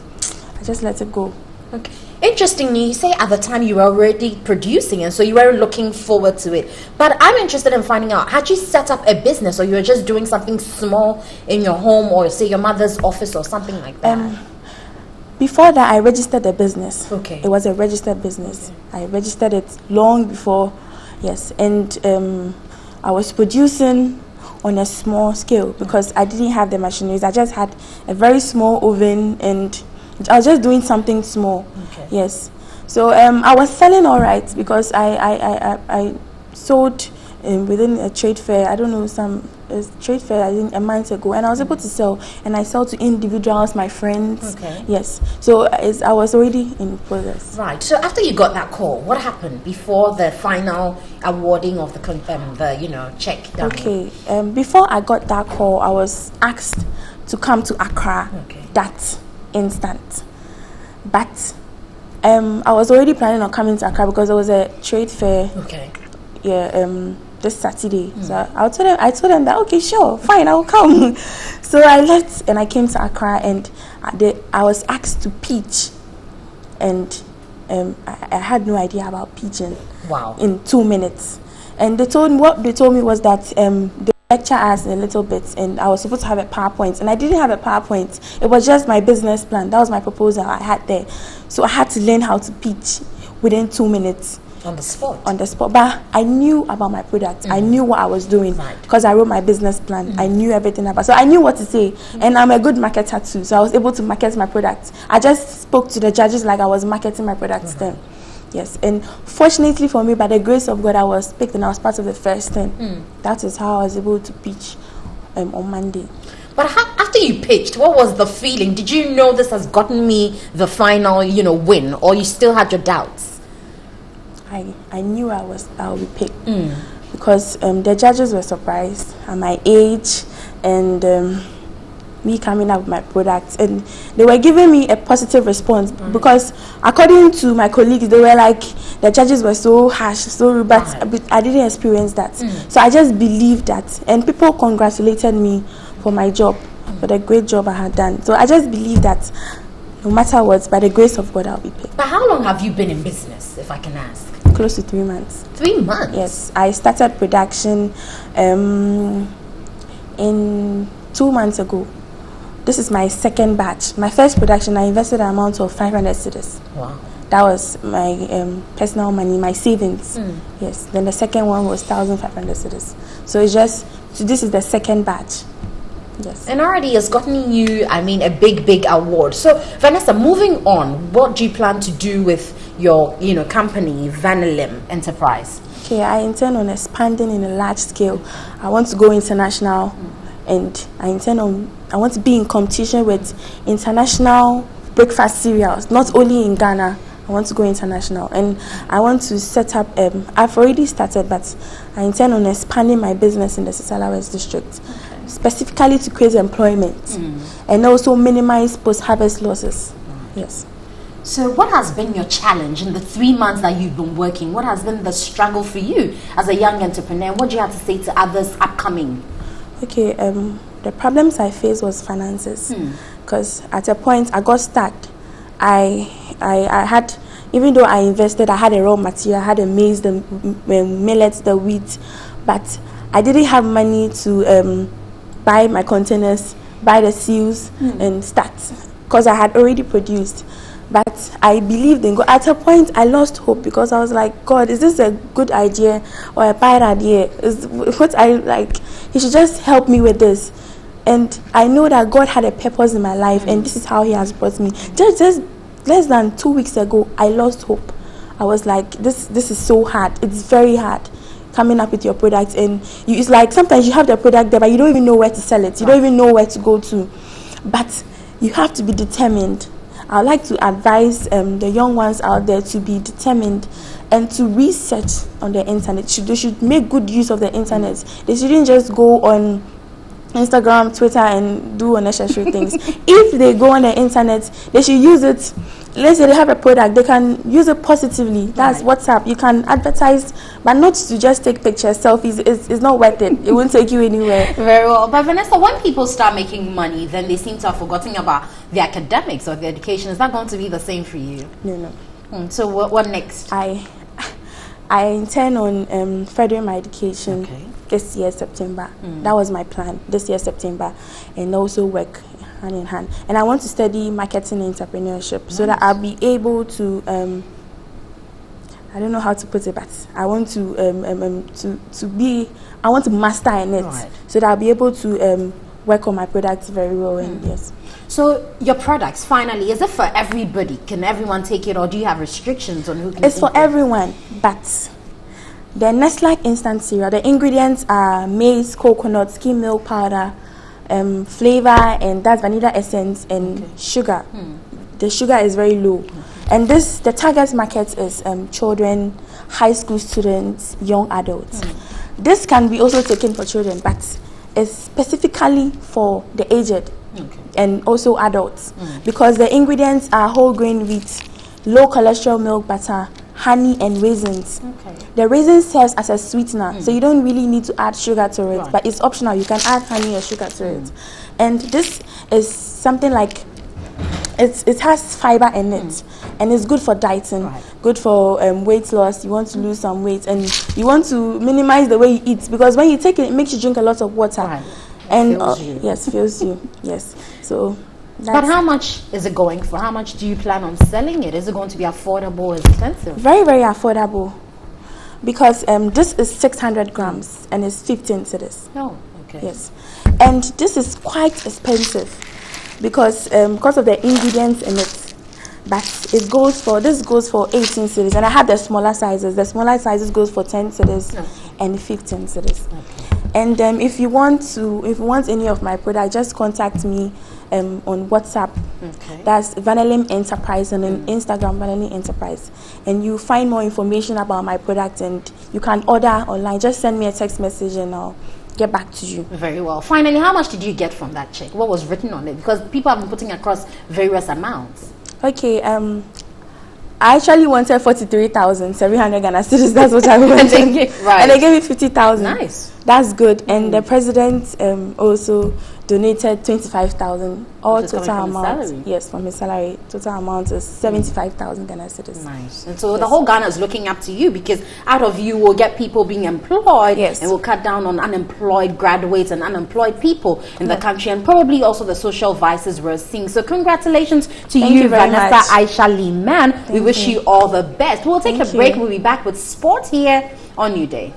let it go. Okay. Interestingly, you say at the time you were already producing, and so you were looking forward to it. But I'm interested in finding out, had you set up a business, or you were just doing something small in your home, or say your mother's office, or something like that? Before that, I registered a business. Okay. It was a registered business. I registered it long before, yes. And I was producing on a small scale because I didn't have the machineries. I just had a very small oven, and I was just doing something small. Okay. Yes. So I was selling all right because I sold within a trade fair. I don't know, some trade fair I think a month ago, and I was able to sell, and I sell to individuals, my friends. Okay. Yes. So I was already in progress. Right. So after you got that call, what happened before the final awarding of the check? Done? Okay. Before I got that call, I was asked to come to Accra. Okay. That instant. But I was already planning on coming to Accra because there was a trade fair. Okay. Yeah. This Saturday. So I told them that okay, sure, fine, I will come. So I left and I came to Accra, and I was asked to pitch, and I had no idea about pitching. Wow. In 2 minutes. And what they told me was that they lecture us a little bit, and I was supposed to have a PowerPoint, and I didn't have a PowerPoint. It was just my business plan. That was my proposal I had there. So I had to learn how to pitch within 2 minutes. On the spot? On the spot. But I knew about my product. I knew what I was doing because I wrote my business plan. I knew everything about it. So I knew what to say. And I'm a good marketer too. So I was able to market my product. I just spoke to the judges like I was marketing my product to them. Yes. And fortunately for me, by the grace of God, I was picked and I was part of the first 10. That is how I was able to pitch on Monday. But after you pitched, what was the feeling? Did you know this has gotten me the final, win, or you still had your doubts? I knew I would be picked because the judges were surprised at my age and me coming up with my products, and they were giving me a positive response because according to my colleagues, they were like, the judges were so harsh, so rude, but I didn't experience that. So I just believed that, and people congratulated me for my job, for the great job I had done. So I just believe that no matter what, by the grace of God, I'll be picked. But how long have you been in business, if I can ask? Close to 3 months. 3 months? Yes. I started production in 2 months ago. This is my second batch. My first production, I invested an amount of 500 cedis. Wow. That was my personal money, my savings. Yes. Then the second one was 1,500 cedis. So this is the second batch. Yes. And already has gotten you, a big award. So, Vanessa, moving on, what do you plan to do with your, company, Vanilim Enterprise? Okay, I intend on expanding in a large scale. I want to go international, and I want to be in competition with international breakfast cereals, not only in Ghana. I want to go international, and I want to set up. I've already started, but I intend on expanding my business in the Sisala West district. Specifically to create employment and also minimize post-harvest losses. Yes. So what has been your challenge in the 3 months that you've been working? What has been the struggle for you as a young entrepreneur? What do you have to say to others upcoming? Okay, the problems I faced was finances. Because at a point I got stuck. I had, even though I invested, I had a raw material, I had the maize, the millet, the wheat, but I didn't have money to buy my containers, buy the seals, and start, because I had already produced. But I believed in God. At a point, I lost hope because I was like, God, is this a good idea or a bad idea? He should just help me with this. And I know that God had a purpose in my life, and this is how He has brought me. Just less than 2 weeks ago, I lost hope. I was like, this is so hard. It's very hard coming up with your product, and it's like sometimes you have the product there, but you don't even know where to sell it. You don't even know where to go to. But you have to be determined. I would like to advise the young ones out there to be determined and to research on the internet. They should make good use of the internet. They shouldn't just go on Instagram, Twitter, and do unnecessary things. If they go on the internet, they should use it. Let's say they have a product, they can use it positively. That's WhatsApp. You can advertise, but not to just take pictures, selfies. It's not worth it. It won't take you anywhere. Very well. But Vanessa, when people start making money, then they seem to have forgotten about the academics or the education. Is that going to be the same for you? No. So what next? I intend on furthering my education this year, September. That was my plan, this year, September. And also work hand in hand. And I want to study marketing and entrepreneurship so that I'll be able to, I don't know how to put it, but I want to I want to master in it so that I'll be able to work on my products very well. And yes. So your products, finally, is it for everybody? Can everyone take it, or do you have restrictions on who can? It's for everyone, but the Nestle instant cereal, the ingredients are maize, coconut, skim milk powder, flavor, and that's vanilla essence and sugar. The sugar is very low. And the target market is children, high school students, young adults. This can be also taken for children, but it's specifically for the aged and also adults, because the ingredients are whole grain wheat, low cholesterol milk butter, honey, and raisins. The raisin serves as a sweetener, so you don't really need to add sugar to it, but it's optional. You can add honey or sugar to it. And this is something like it has fiber in it, and it's good for dieting, good for weight loss. You want to lose some weight, and you want to minimize the way you eat, because when you take it, it makes you drink a lot of water. And fills you. Yes. So. But how much is it going for? How much do you plan on selling it? Is it going to be affordable or expensive? Very, very affordable. Because this is 600 grams and it's 15 cedis. Oh, okay. Yes. And this is quite expensive because of the ingredients in it. But this goes for 18 cedis. And I have the smaller sizes. The smaller sizes goes for 10 cedis and 15 cedis. And if you want any of my products, just contact me on WhatsApp. That's Vanillim Enterprise, and on Instagram Vanillim Enterprise. And you find more information about my product, and you can order online. Just send me a text message and I'll get back to you. Very well. Finally, how much did you get from that check? What was written on it? Because people have been putting across various amounts. Okay, I actually wanted 43,700 Ghana cedis. That's what I wanted. And they gave me 50,000. Nice. That's good. And the president also donated 25,000. All total amount. Yes, from his salary. Total amount is 75,000 Ghana cedis. Nice. And so the whole Ghana is looking up to you, because out of you will get people being employed, and will cut down on unemployed graduates and unemployed people in the country, and probably also the social vices we're seeing. So congratulations to you, Vanessa Aisha Liman. We wish you all the best. We'll take a break. We'll be back with sports here on Newday.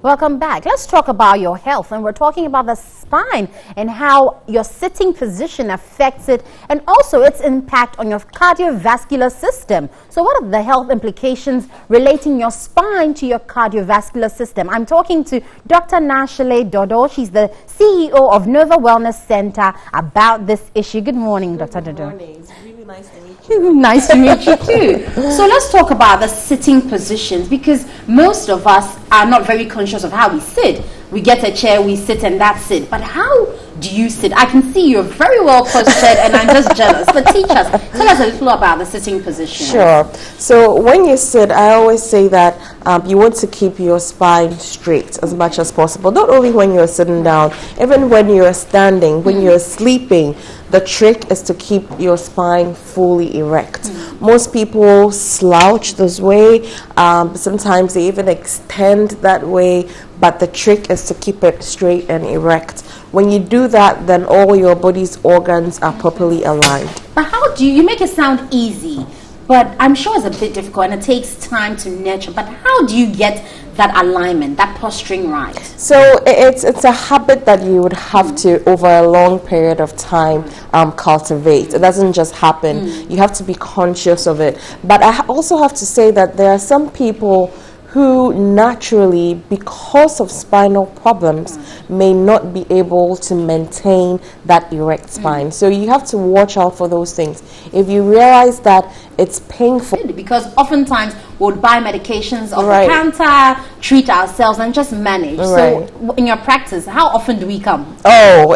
Welcome back. Let's talk about your health, and we're talking about the spine and how your sitting position affects it, and also its impact on your cardiovascular system. So what are the health implications relating your spine to your cardiovascular system? I'm talking to Dr. Nashale Dodo. She's the CEO of Nova Wellness Center about this issue. Good morning, Dr. Dodo. Good morning. It's really nice to meet you. Nice to meet you too. So let's talk about the sitting positions, because most of us are not very conscious of how we sit. We get a chair, we sit, and that's it. But how do you sit? I can see you're very well postured, and I'm just jealous. But teach us. Tell us a little about the sitting position. Sure. So when you sit, I always say that you want to keep your spine straight as much as possible. Not only when you're sitting down, even when you're standing, when you're sleeping. The trick is to keep your spine fully erect. Most people slouch this way. Sometimes they even extend that way. But the trick is to keep it straight and erect. When you do that, then all your body's organs are properly aligned. But how do you make it sound easy? But I'm sure it's a bit difficult and it takes time to nurture. But how do you get that alignment, that posturing right? So it's a habit that you would have to, over a long period of time, cultivate. It doesn't just happen. You have to be conscious of it. But I also have to say that there are some people who naturally, because of spinal problems, may not be able to maintain that erect spine. So you have to watch out for those things. If you realize that it's painful. Because oftentimes we would buy medications off Right. the counter, treat ourselves, and just manage. Right. So, in your practice, how often do we come? Oh,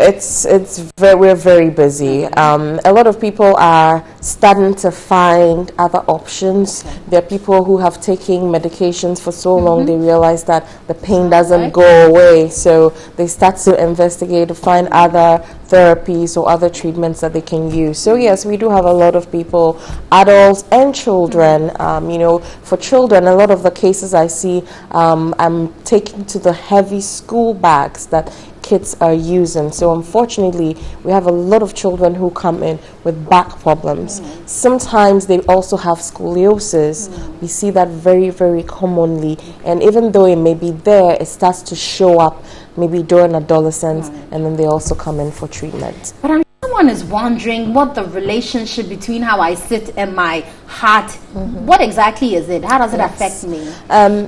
we're very busy. A lot of people are starting to find other options. There are people who have taken medications for so long they realize that the pain doesn't go away, so they start to investigate to find other therapies or other treatments that they can use. So yes, we do have a lot of people, adults and children. For children, a lot of the cases I see, I'm taking to the heavy school bags that kids are using. So unfortunately, we have a lot of children who come in with back problems. Sometimes they also have scoliosis. We see that very, very commonly. And even though it may be there, it starts to show up maybe during adolescence, and then they also come in for treatment. But someone is wondering what the relationship between how I sit and my heart, what exactly is it? How does it affect me?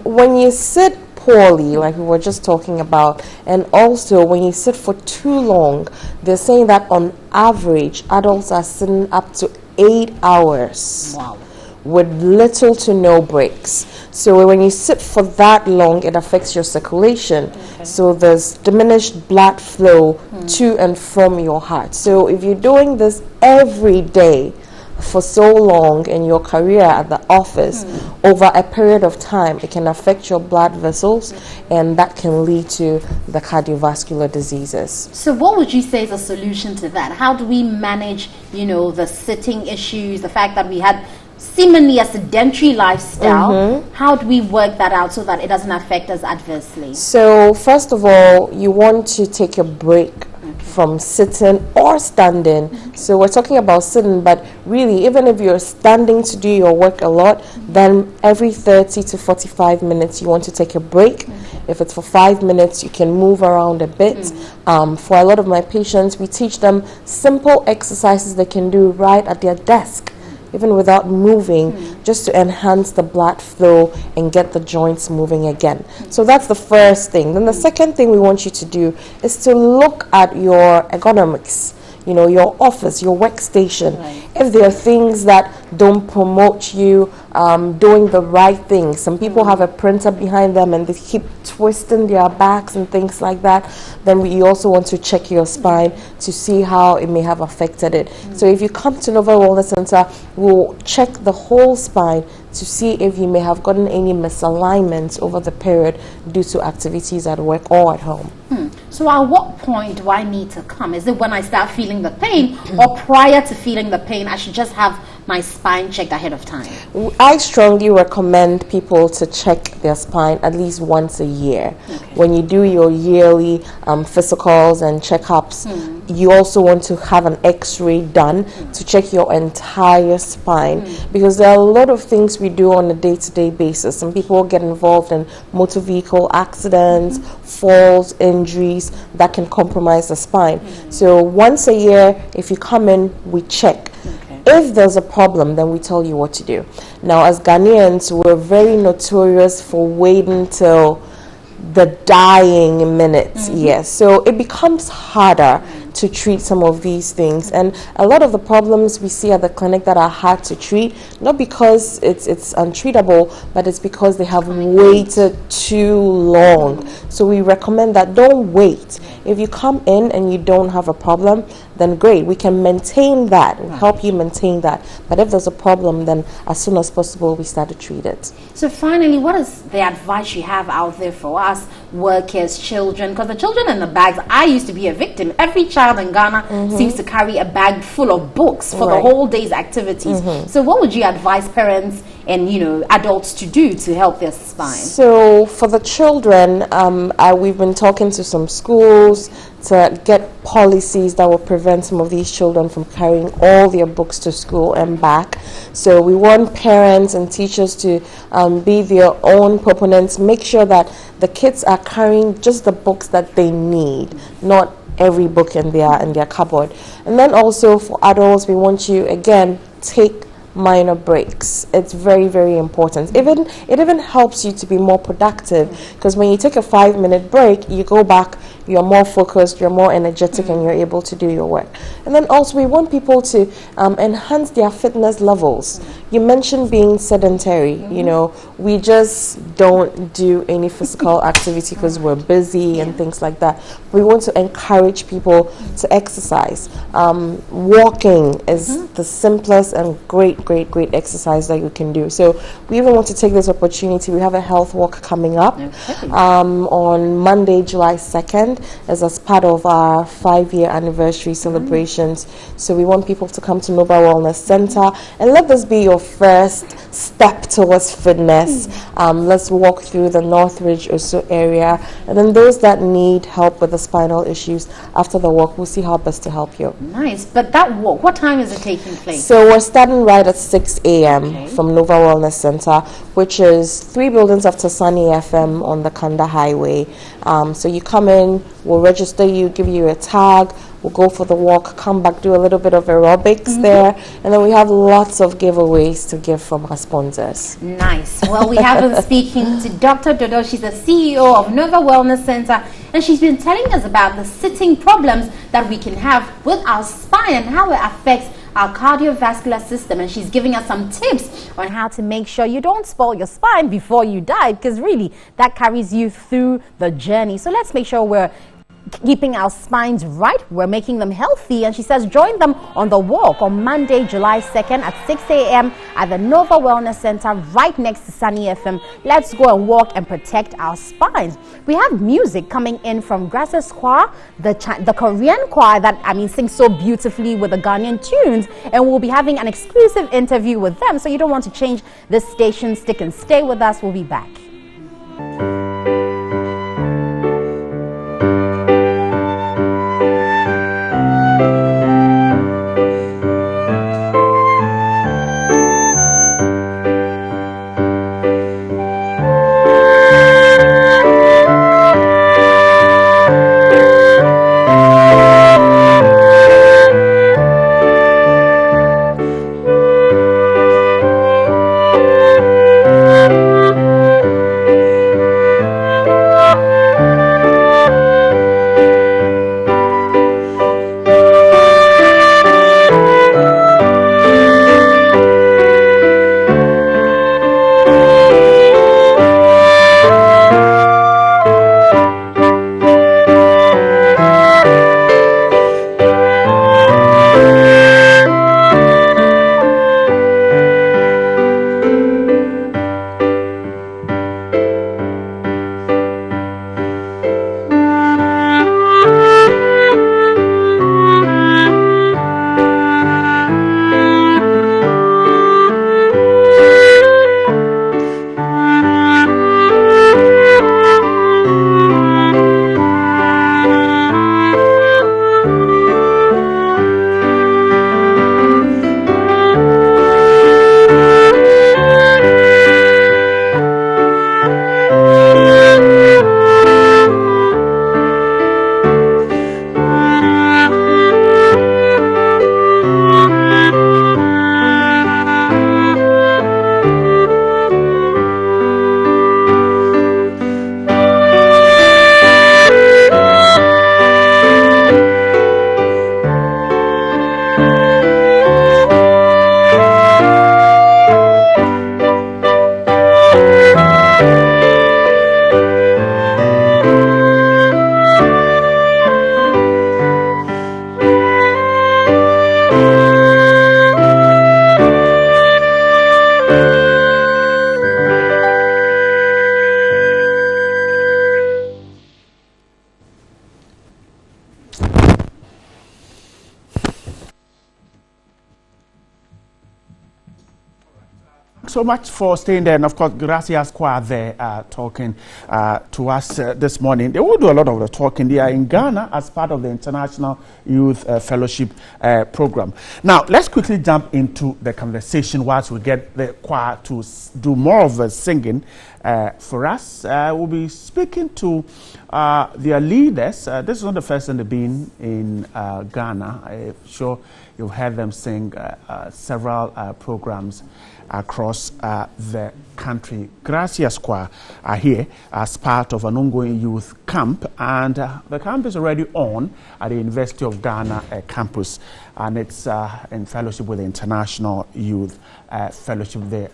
When you sit poorly, like we were just talking about, and also when you sit for too long, they're saying that on average, adults are sitting up to 8 hours. Wow. With little to no breaks. So when you sit for that long, it affects your circulation. So there's diminished blood flow to and from your heart. So if you're doing this every day for so long in your career at the office, over a period of time, it can affect your blood vessels, and that can lead to the cardiovascular diseases. So what would you say is a solution to that? How do we manage, the sitting issues, the fact that we had seemingly a sedentary lifestyle? How do we work that out so that it doesn't affect us adversely? So first of all, you want to take a break from sitting or standing. So we're talking about sitting, but really, even if you're standing to do your work a lot, then every 30 to 45 minutes you want to take a break. If it's for 5 minutes, you can move around a bit. For a lot of my patients, we teach them simple exercises they can do right at their desk, even without moving, just to enhance the blood flow and get the joints moving again. So that's the first thing. Then the second thing we want you to do is to look at your ergonomics, your office, your workstation. If there are things that don't promote you doing the right things. Some people have a printer behind them and they keep twisting their backs and things like that. Then we also want to check your spine to see how it may have affected it. So if you come to Nova Wellness Center, we'll check the whole spine to see if you may have gotten any misalignments over the period due to activities at work or at home. So at what point do I need to come? Is it when I start feeling the pain, or prior to feeling the pain, I should just have my spine checked ahead of time? I strongly recommend people to check their spine at least once a year. When you do your yearly physicals and checkups, you also want to have an x-ray done to check your entire spine, because there are a lot of things we do on a day-to-day basis. Some people get involved in motor vehicle accidents, falls, injuries that can compromise the spine. So once a year, if you come in, we check. If there's a problem, then we tell you what to do. Now, as Ghanaians, we're very notorious for waiting till the dying minutes. Yes, so it becomes harder to treat some of these things, and a lot of the problems we see at the clinic that are hard to treat, not because it's untreatable, but it's because they have waited too long. So we recommend that don't wait. If you come in and you don't have a problem, then great, we can maintain that, we'll help you maintain that. But if there's a problem, then as soon as possible we start to treat it. So finally, what is the advice you have out there for us workers, children? Because the children in the bags, I used to be a victim. Every child in Ghana seems to carry a bag full of books for the whole day's activities. So what would you advise parents and adults to do to help their spine? So for the children, we've been talking to some schools to get policies that will prevent some of these children from carrying all their books to school and back. So we want parents and teachers to be their own proponents, make sure that the kids are carrying just the books that they need, not every book in their cupboard. And then also for adults, we want you, again, take minor breaks. It's very, very important. It even helps you to be more productive, because when you take a 5-minute break, you go back, you're more focused, you're more energetic, and you're able to do your work. And then also we want people to enhance their fitness levels. You mentioned being sedentary. You know, we just don't do any physical activity because we're busy and things like that. We want to encourage people to exercise. Walking is the simplest and great exercise that you can do. So we even want to take this opportunity. We have a health walk coming up on Monday, July 2nd, as part of our 5-year anniversary celebrations. So we want people to come to Nova Wellness Center and let this be your first step towards fitness. Let's walk through the Northridge Oso area, and then those that need help with the spinal issues, after the walk we'll see how best to help you. Nice. But that walk, what time is it taking place? So we're starting right at 6 a.m. from Nova Wellness Center, which is 3 buildings after Sunny FM on the Kanda Highway. So you come in, we'll register you, give you a tag, we'll go for the walk, come back, do a little bit of aerobics there, and then we have lots of giveaways to give from our sponsors. Nice. Well, we have been speaking to Dr. Dodo. She's the CEO of Nova Wellness Center, and she's been telling us about the sitting problems that we can have with our spine and how it affects our cardiovascular system, and she's giving us some tips on how to make sure you don't spoil your spine before you die, because really that carries you through the journey. So let's make sure we're keeping our spines right, we're making them healthy, and she says join them on the walk on Monday, July 2nd at 6 a.m. at the Nova Wellness Center right next to Sunny FM. Let's go and walk and protect our spines. We have music coming in from Grasses Choir, the Korean choir that sings so beautifully with the Ghanaian tunes, and we'll be having an exclusive interview with them, so you don't want to change this station. Stick and stay with us. We'll be back. So much for staying there, and of course, Gracias Choir there talking to us this morning. They will do a lot of the talking. They are in Ghana as part of the International Youth Fellowship Program. Now, let's quickly jump into the conversation whilst we get the choir to do more of the singing. for us. We'll be speaking to their leaders. This is not the first time they've been in Ghana. I'm sure you've heard them sing several programs across the country. Gracias Kwa are here as part of an ongoing youth camp, and the camp is already on at the University of Ghana campus, and it's in fellowship with the International Youth Fellowship there.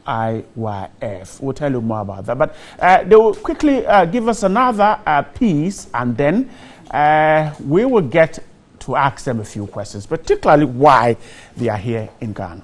IYF. We'll tell you more about that. But they will quickly give us another piece, and then we will get to ask them a few questions, particularly why they are here in Ghana.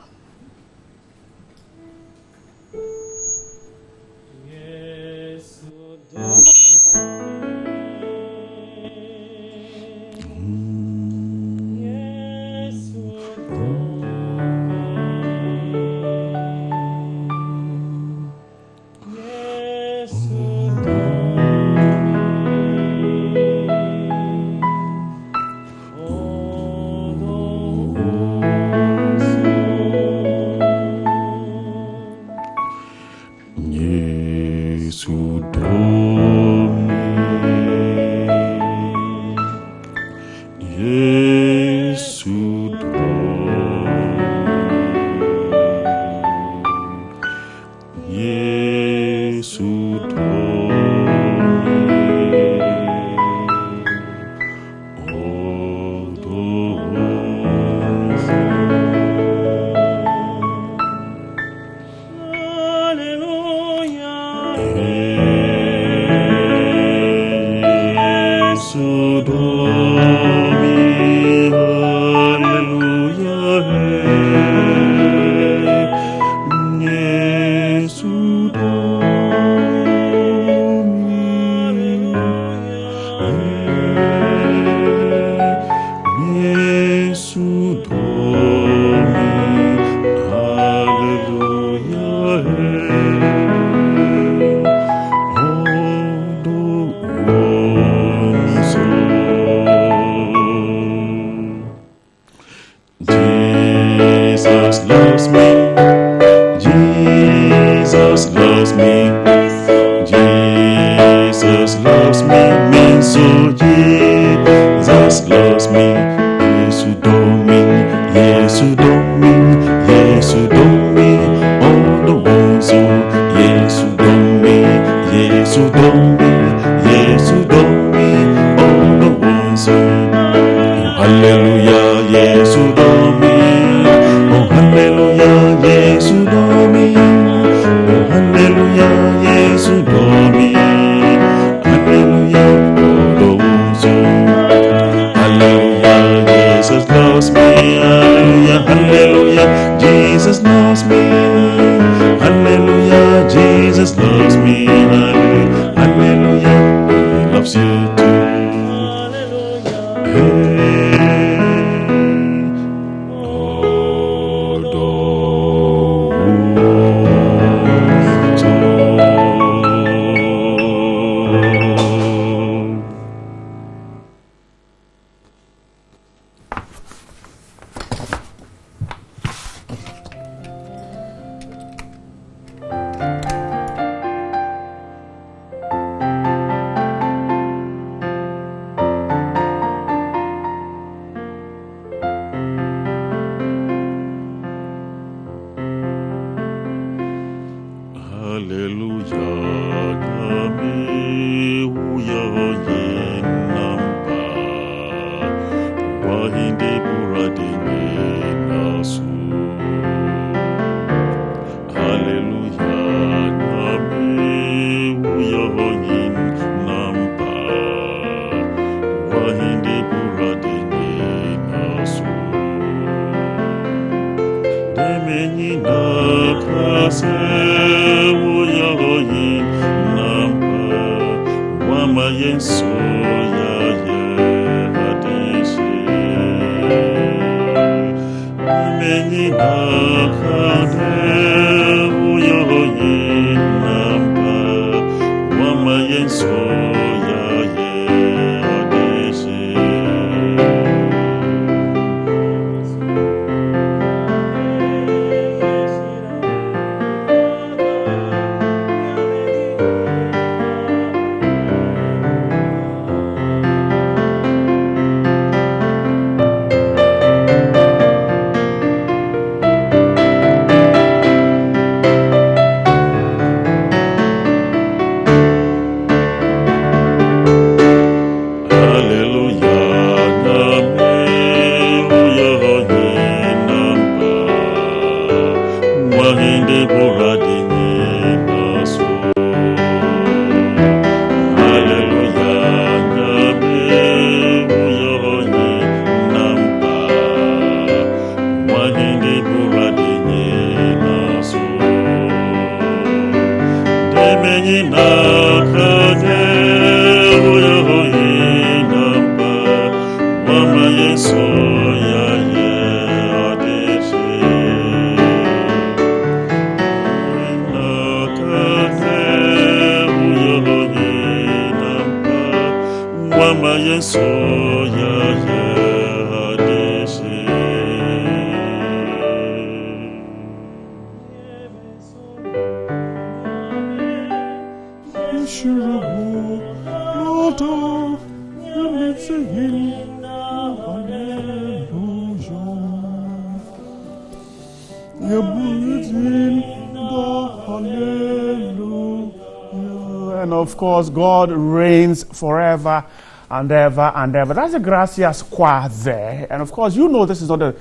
And of course, God reigns forever and ever and ever. That's the Gracias Choir there. And of course, you know this is not the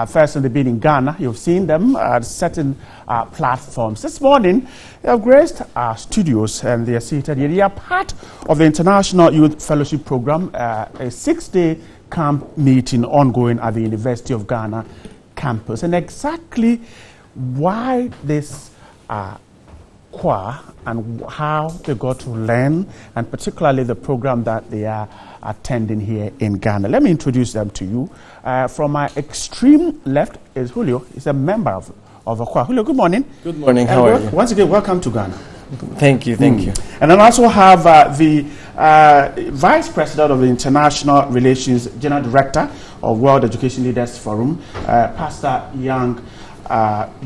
first time they've been in Ghana. You've seen them at certain platforms. This morning, they have graced our studios and they are seated here. They are part of the International Youth Fellowship Program, a 6-day camp meeting ongoing at the University of Ghana campus. And exactly why this choir and how they got to learn, and particularly the program that they are attending here in Ghana. Let me introduce them to you. From my extreme left is Julio. He's a member of a choir. Julio, good morning. Good morning. How are you? Once again, welcome to Ghana. Thank you. Thank you. And then also have the Vice President of the International Relations General Director of World Education Leaders Forum, Pastor Yang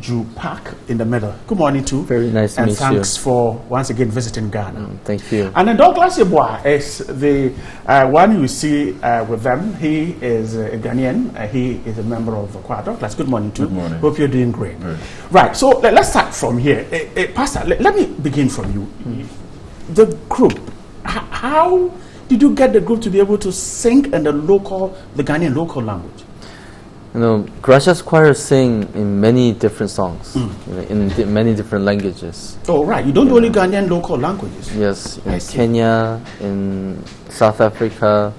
Drew Park in the middle. Good morning too. Very nice to meet you. And thanks for once again visiting Ghana. Thank you. And then Douglas Yeboah is the one you see with them. He is a Ghanaian. He is a member of the choir. Douglas, good morning too. Good morning. Hope you're doing great. Right, so let's start from here. Pastor, let me begin from you. The group, how did you get the group to be able to sing in the Ghanaian local language? You know, Gracias Choir sing in many different songs, in many different languages. Oh, right. You don't do only Ghanaian local languages? Yes, in Kenya, in South Africa,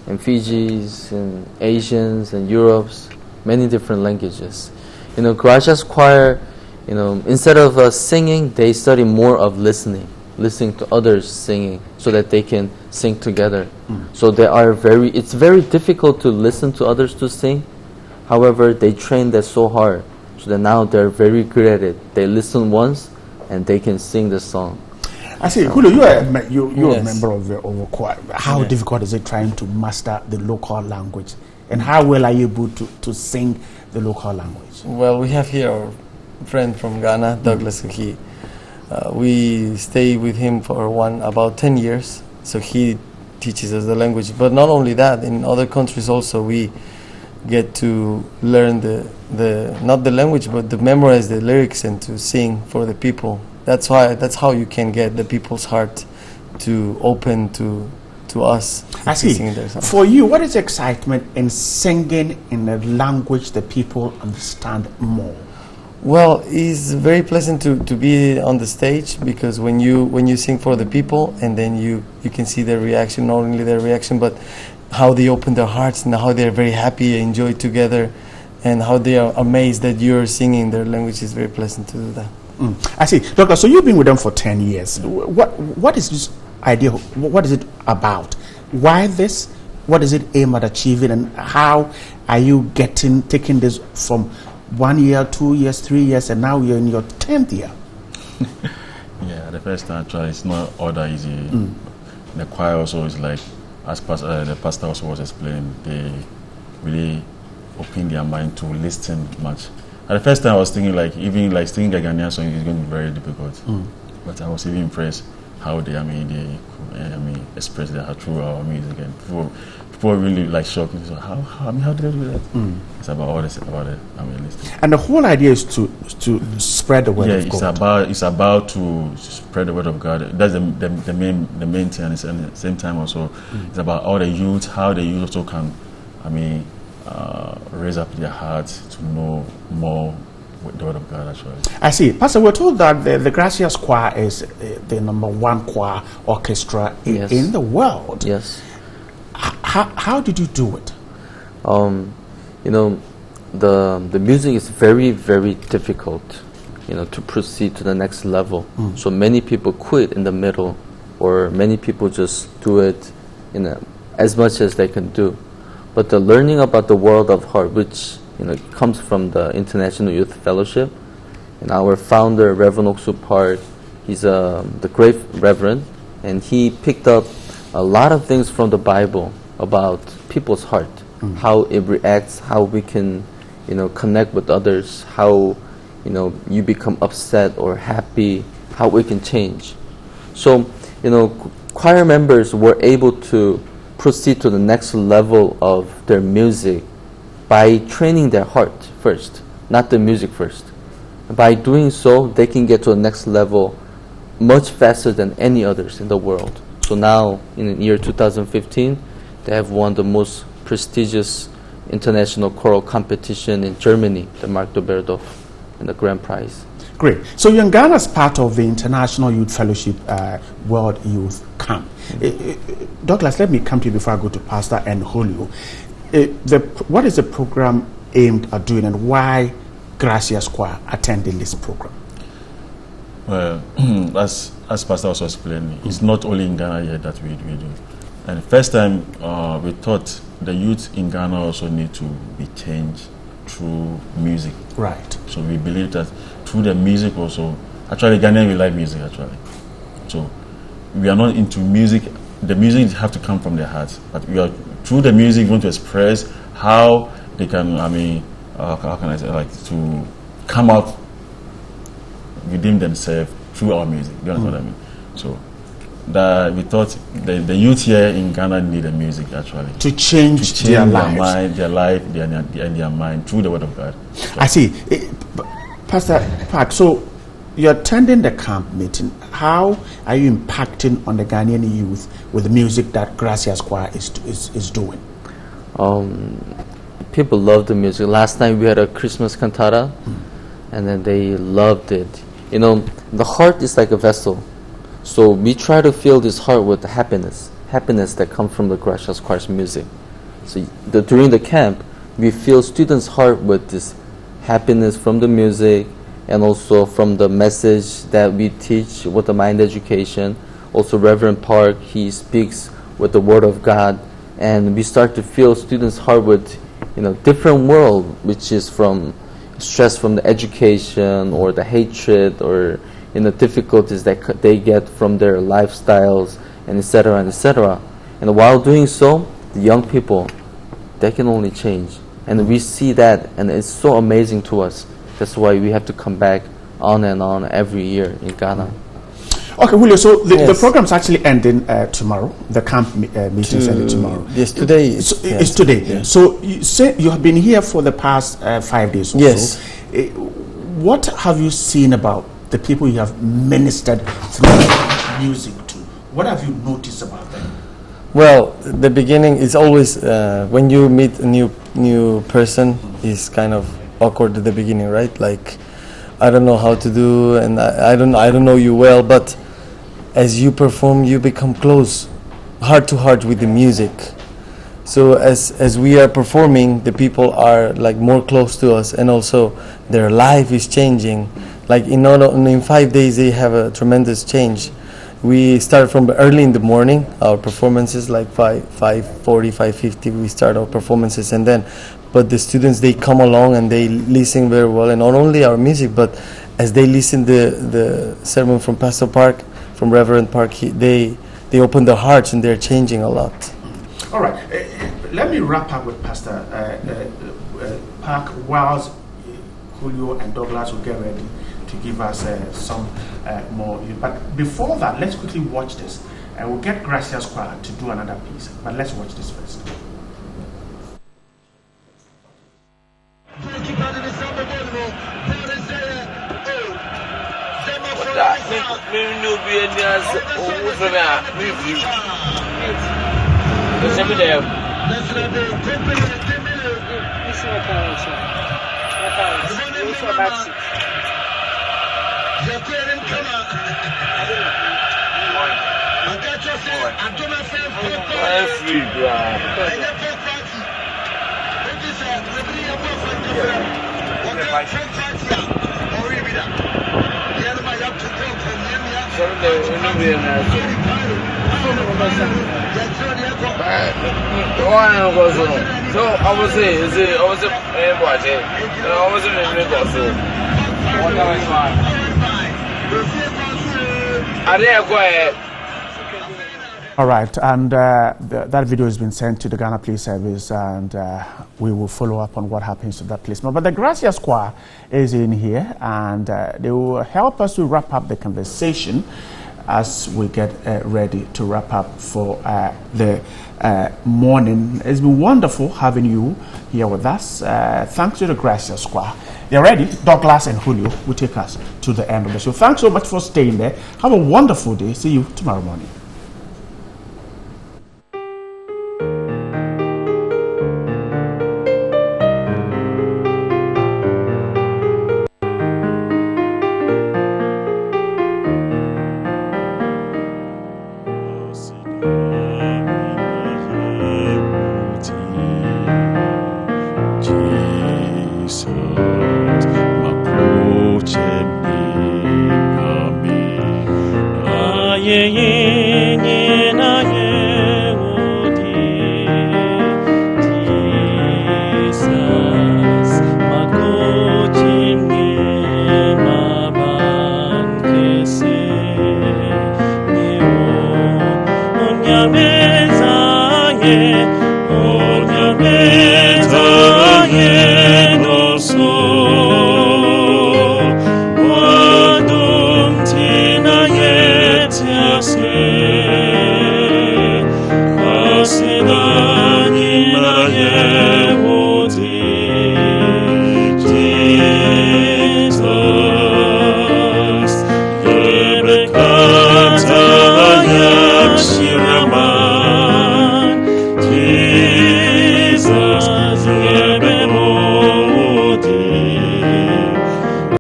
in Fiji's, in Asians, and Europe's, many different languages. You know, Gracias Choir, you know, instead of singing, they study more of listening to others singing so that they can sing together. So they are it's very difficult to listen to others to sing. However, they train that so hard, so that now they're very good at it. They listen once, and they can sing the song. I see. Julio, you're a member of the choir. How difficult is it trying to master the local language? And how well are you able to sing the local language? Well, we have here our friend from Ghana, Douglas Uki. We stay with him for about 10 years, so he teaches us the language. But not only that, in other countries also we get to learn not the language, but to memorize the lyrics and to sing for the people. That's how you can get the people's heart to open to us. I see. For you, what is excitement in singing in a language that people understand more? Well, it's very pleasant to be on the stage, because when you sing for the people, and then you can see their reaction, not only their reaction, but how they open their hearts and how they're very happy, enjoy together, and how they are amazed that you're singing their language. Is very pleasant to do that. I see. Doctor, so you've been with them for 10 years. What is this idea? What is it about? Why this? What does it aim at achieving? And how are you taking this from 1 year, 2 years, 3 years, and now you're in your 10th year? Yeah, the first time I tried, it's not all that easy. The choir also is like, as the pastor also was explaining, they really open their mind to listen much. At the first time I was thinking even singing a Ghanaian song is going to be very difficult. But I was even impressed how they express their heart through our music. And people were really shocked. So how did they do that? It's about all this, about it. Listening. And the whole idea is to spread the word of God. It's about to spread the word of God. That's the main thing. And at the same time also, it's about all the youth, how the youth also can, raise up their hearts to know more with the word of God, actually. I see. Pastor, we're told that the Gracias Choir is the #1 choir orchestra in the world. Yes. How did you do it? You know, the music is very, very difficult, to proceed to the next level. So many people quit in the middle, or many people just do it as much as they can do. but the learning about the world of heart, which comes from the International Youth Fellowship, and our founder, Reverend Oksu Park, he's the great Reverend, and he picked up a lot of things from the Bible about people's heart, how it reacts, how we can, connect with others, how, you become upset or happy, how we can change. So, choir members were able to proceed to the next level of their music by training their heart first, not the music first. By doing so, they can get to the next level much faster than any others in the world. So now, in the year 2015, they have won the most prestigious international choral competition in Germany, the Mark de Berdorf, and the grand prize. Great. So you're in Ghana as part of the International Youth Fellowship World Youth Camp. Douglas, let me come to you before I go to Pastor and Julio. What is the program aimed at doing, and why Gracias Choir attending this program? Well, as Pastor also explained, it's not only in Ghana yet that we do. And first time we thought the youth in Ghana also need to be changed through music. Right. So we believe that through the music also, actually Ghanaians we like music actually. So we are not into music. The music have to come from their hearts, but we are through the music we want to express how they can. How can I say, like, to come out within themselves through our music. Do you understand what I mean? So that we thought the youth here in Ghana need the music actually to change their lives, mind, their life, their mind through the Word of God. So I see, Pastor Park. So you're attending the camp meeting. How are you impacting on the Ghanaian youth with the music that Gracias Choir is doing? People love the music. Last night we had a Christmas cantata, and then they loved it. The heart is like a vessel. So we try to fill this heart with happiness that comes from the Gracias Choir's music. So during the camp, we fill students' heart with this happiness from the music, and also from the message that we teach with the mind education. Also Reverend Park, he speaks with the Word of God, and we start to fill students' heart with different world, which is from stress from the education or the hatred or difficulties that they get from their lifestyles, and etc. and etc. And while doing so, the young people, they can only change, and we see that, and it's so amazing to us. That's why we have to come back on and on every year in Ghana. Okay, Julio, so the program's actually ending tomorrow. The camp meeting's ending tomorrow. Yes, today. It's today. Yeah. So you say you have been here for the past 5 days or yes. so. What have you seen about the people you have ministered through music to? What have you noticed about them? Well, the beginning is always when you meet a new person, is kind of awkward at the beginning, right? Like, I don't know how to do, and I don't know you well, but as you perform, you become close, heart to heart with the music. So as we are performing, the people are like more close to us, and also their life is changing. Like in 5 days, they have a tremendous change. We start from early in the morning, our performances, like 5:40, 5:50, we start our performances, and then, but the students, they come along and they listen very well, and not only our music, but as they listen the sermon from Pastor Park, from Reverend Park, they open their hearts and they're changing a lot. All right, let me wrap up with Pastor Park whilst Julio and Douglas will get ready to give us some more. But before that, let's quickly watch this. We'll get Gracias Choir to do another piece, but let's watch this first. So obviously, is it obviously All right, and that video has been sent to the Ghana Police Service, and we will follow up on what happens to that placement. But the Gracia Squad is in here, and they will help us to wrap up the conversation as we get ready to wrap up for the morning. It's been wonderful having you here with us. Thanks to the Gracia Squad. They're ready. Douglas and Julio will take us to the end of the show. Thanks so much for staying there. Have a wonderful day. See you tomorrow morning.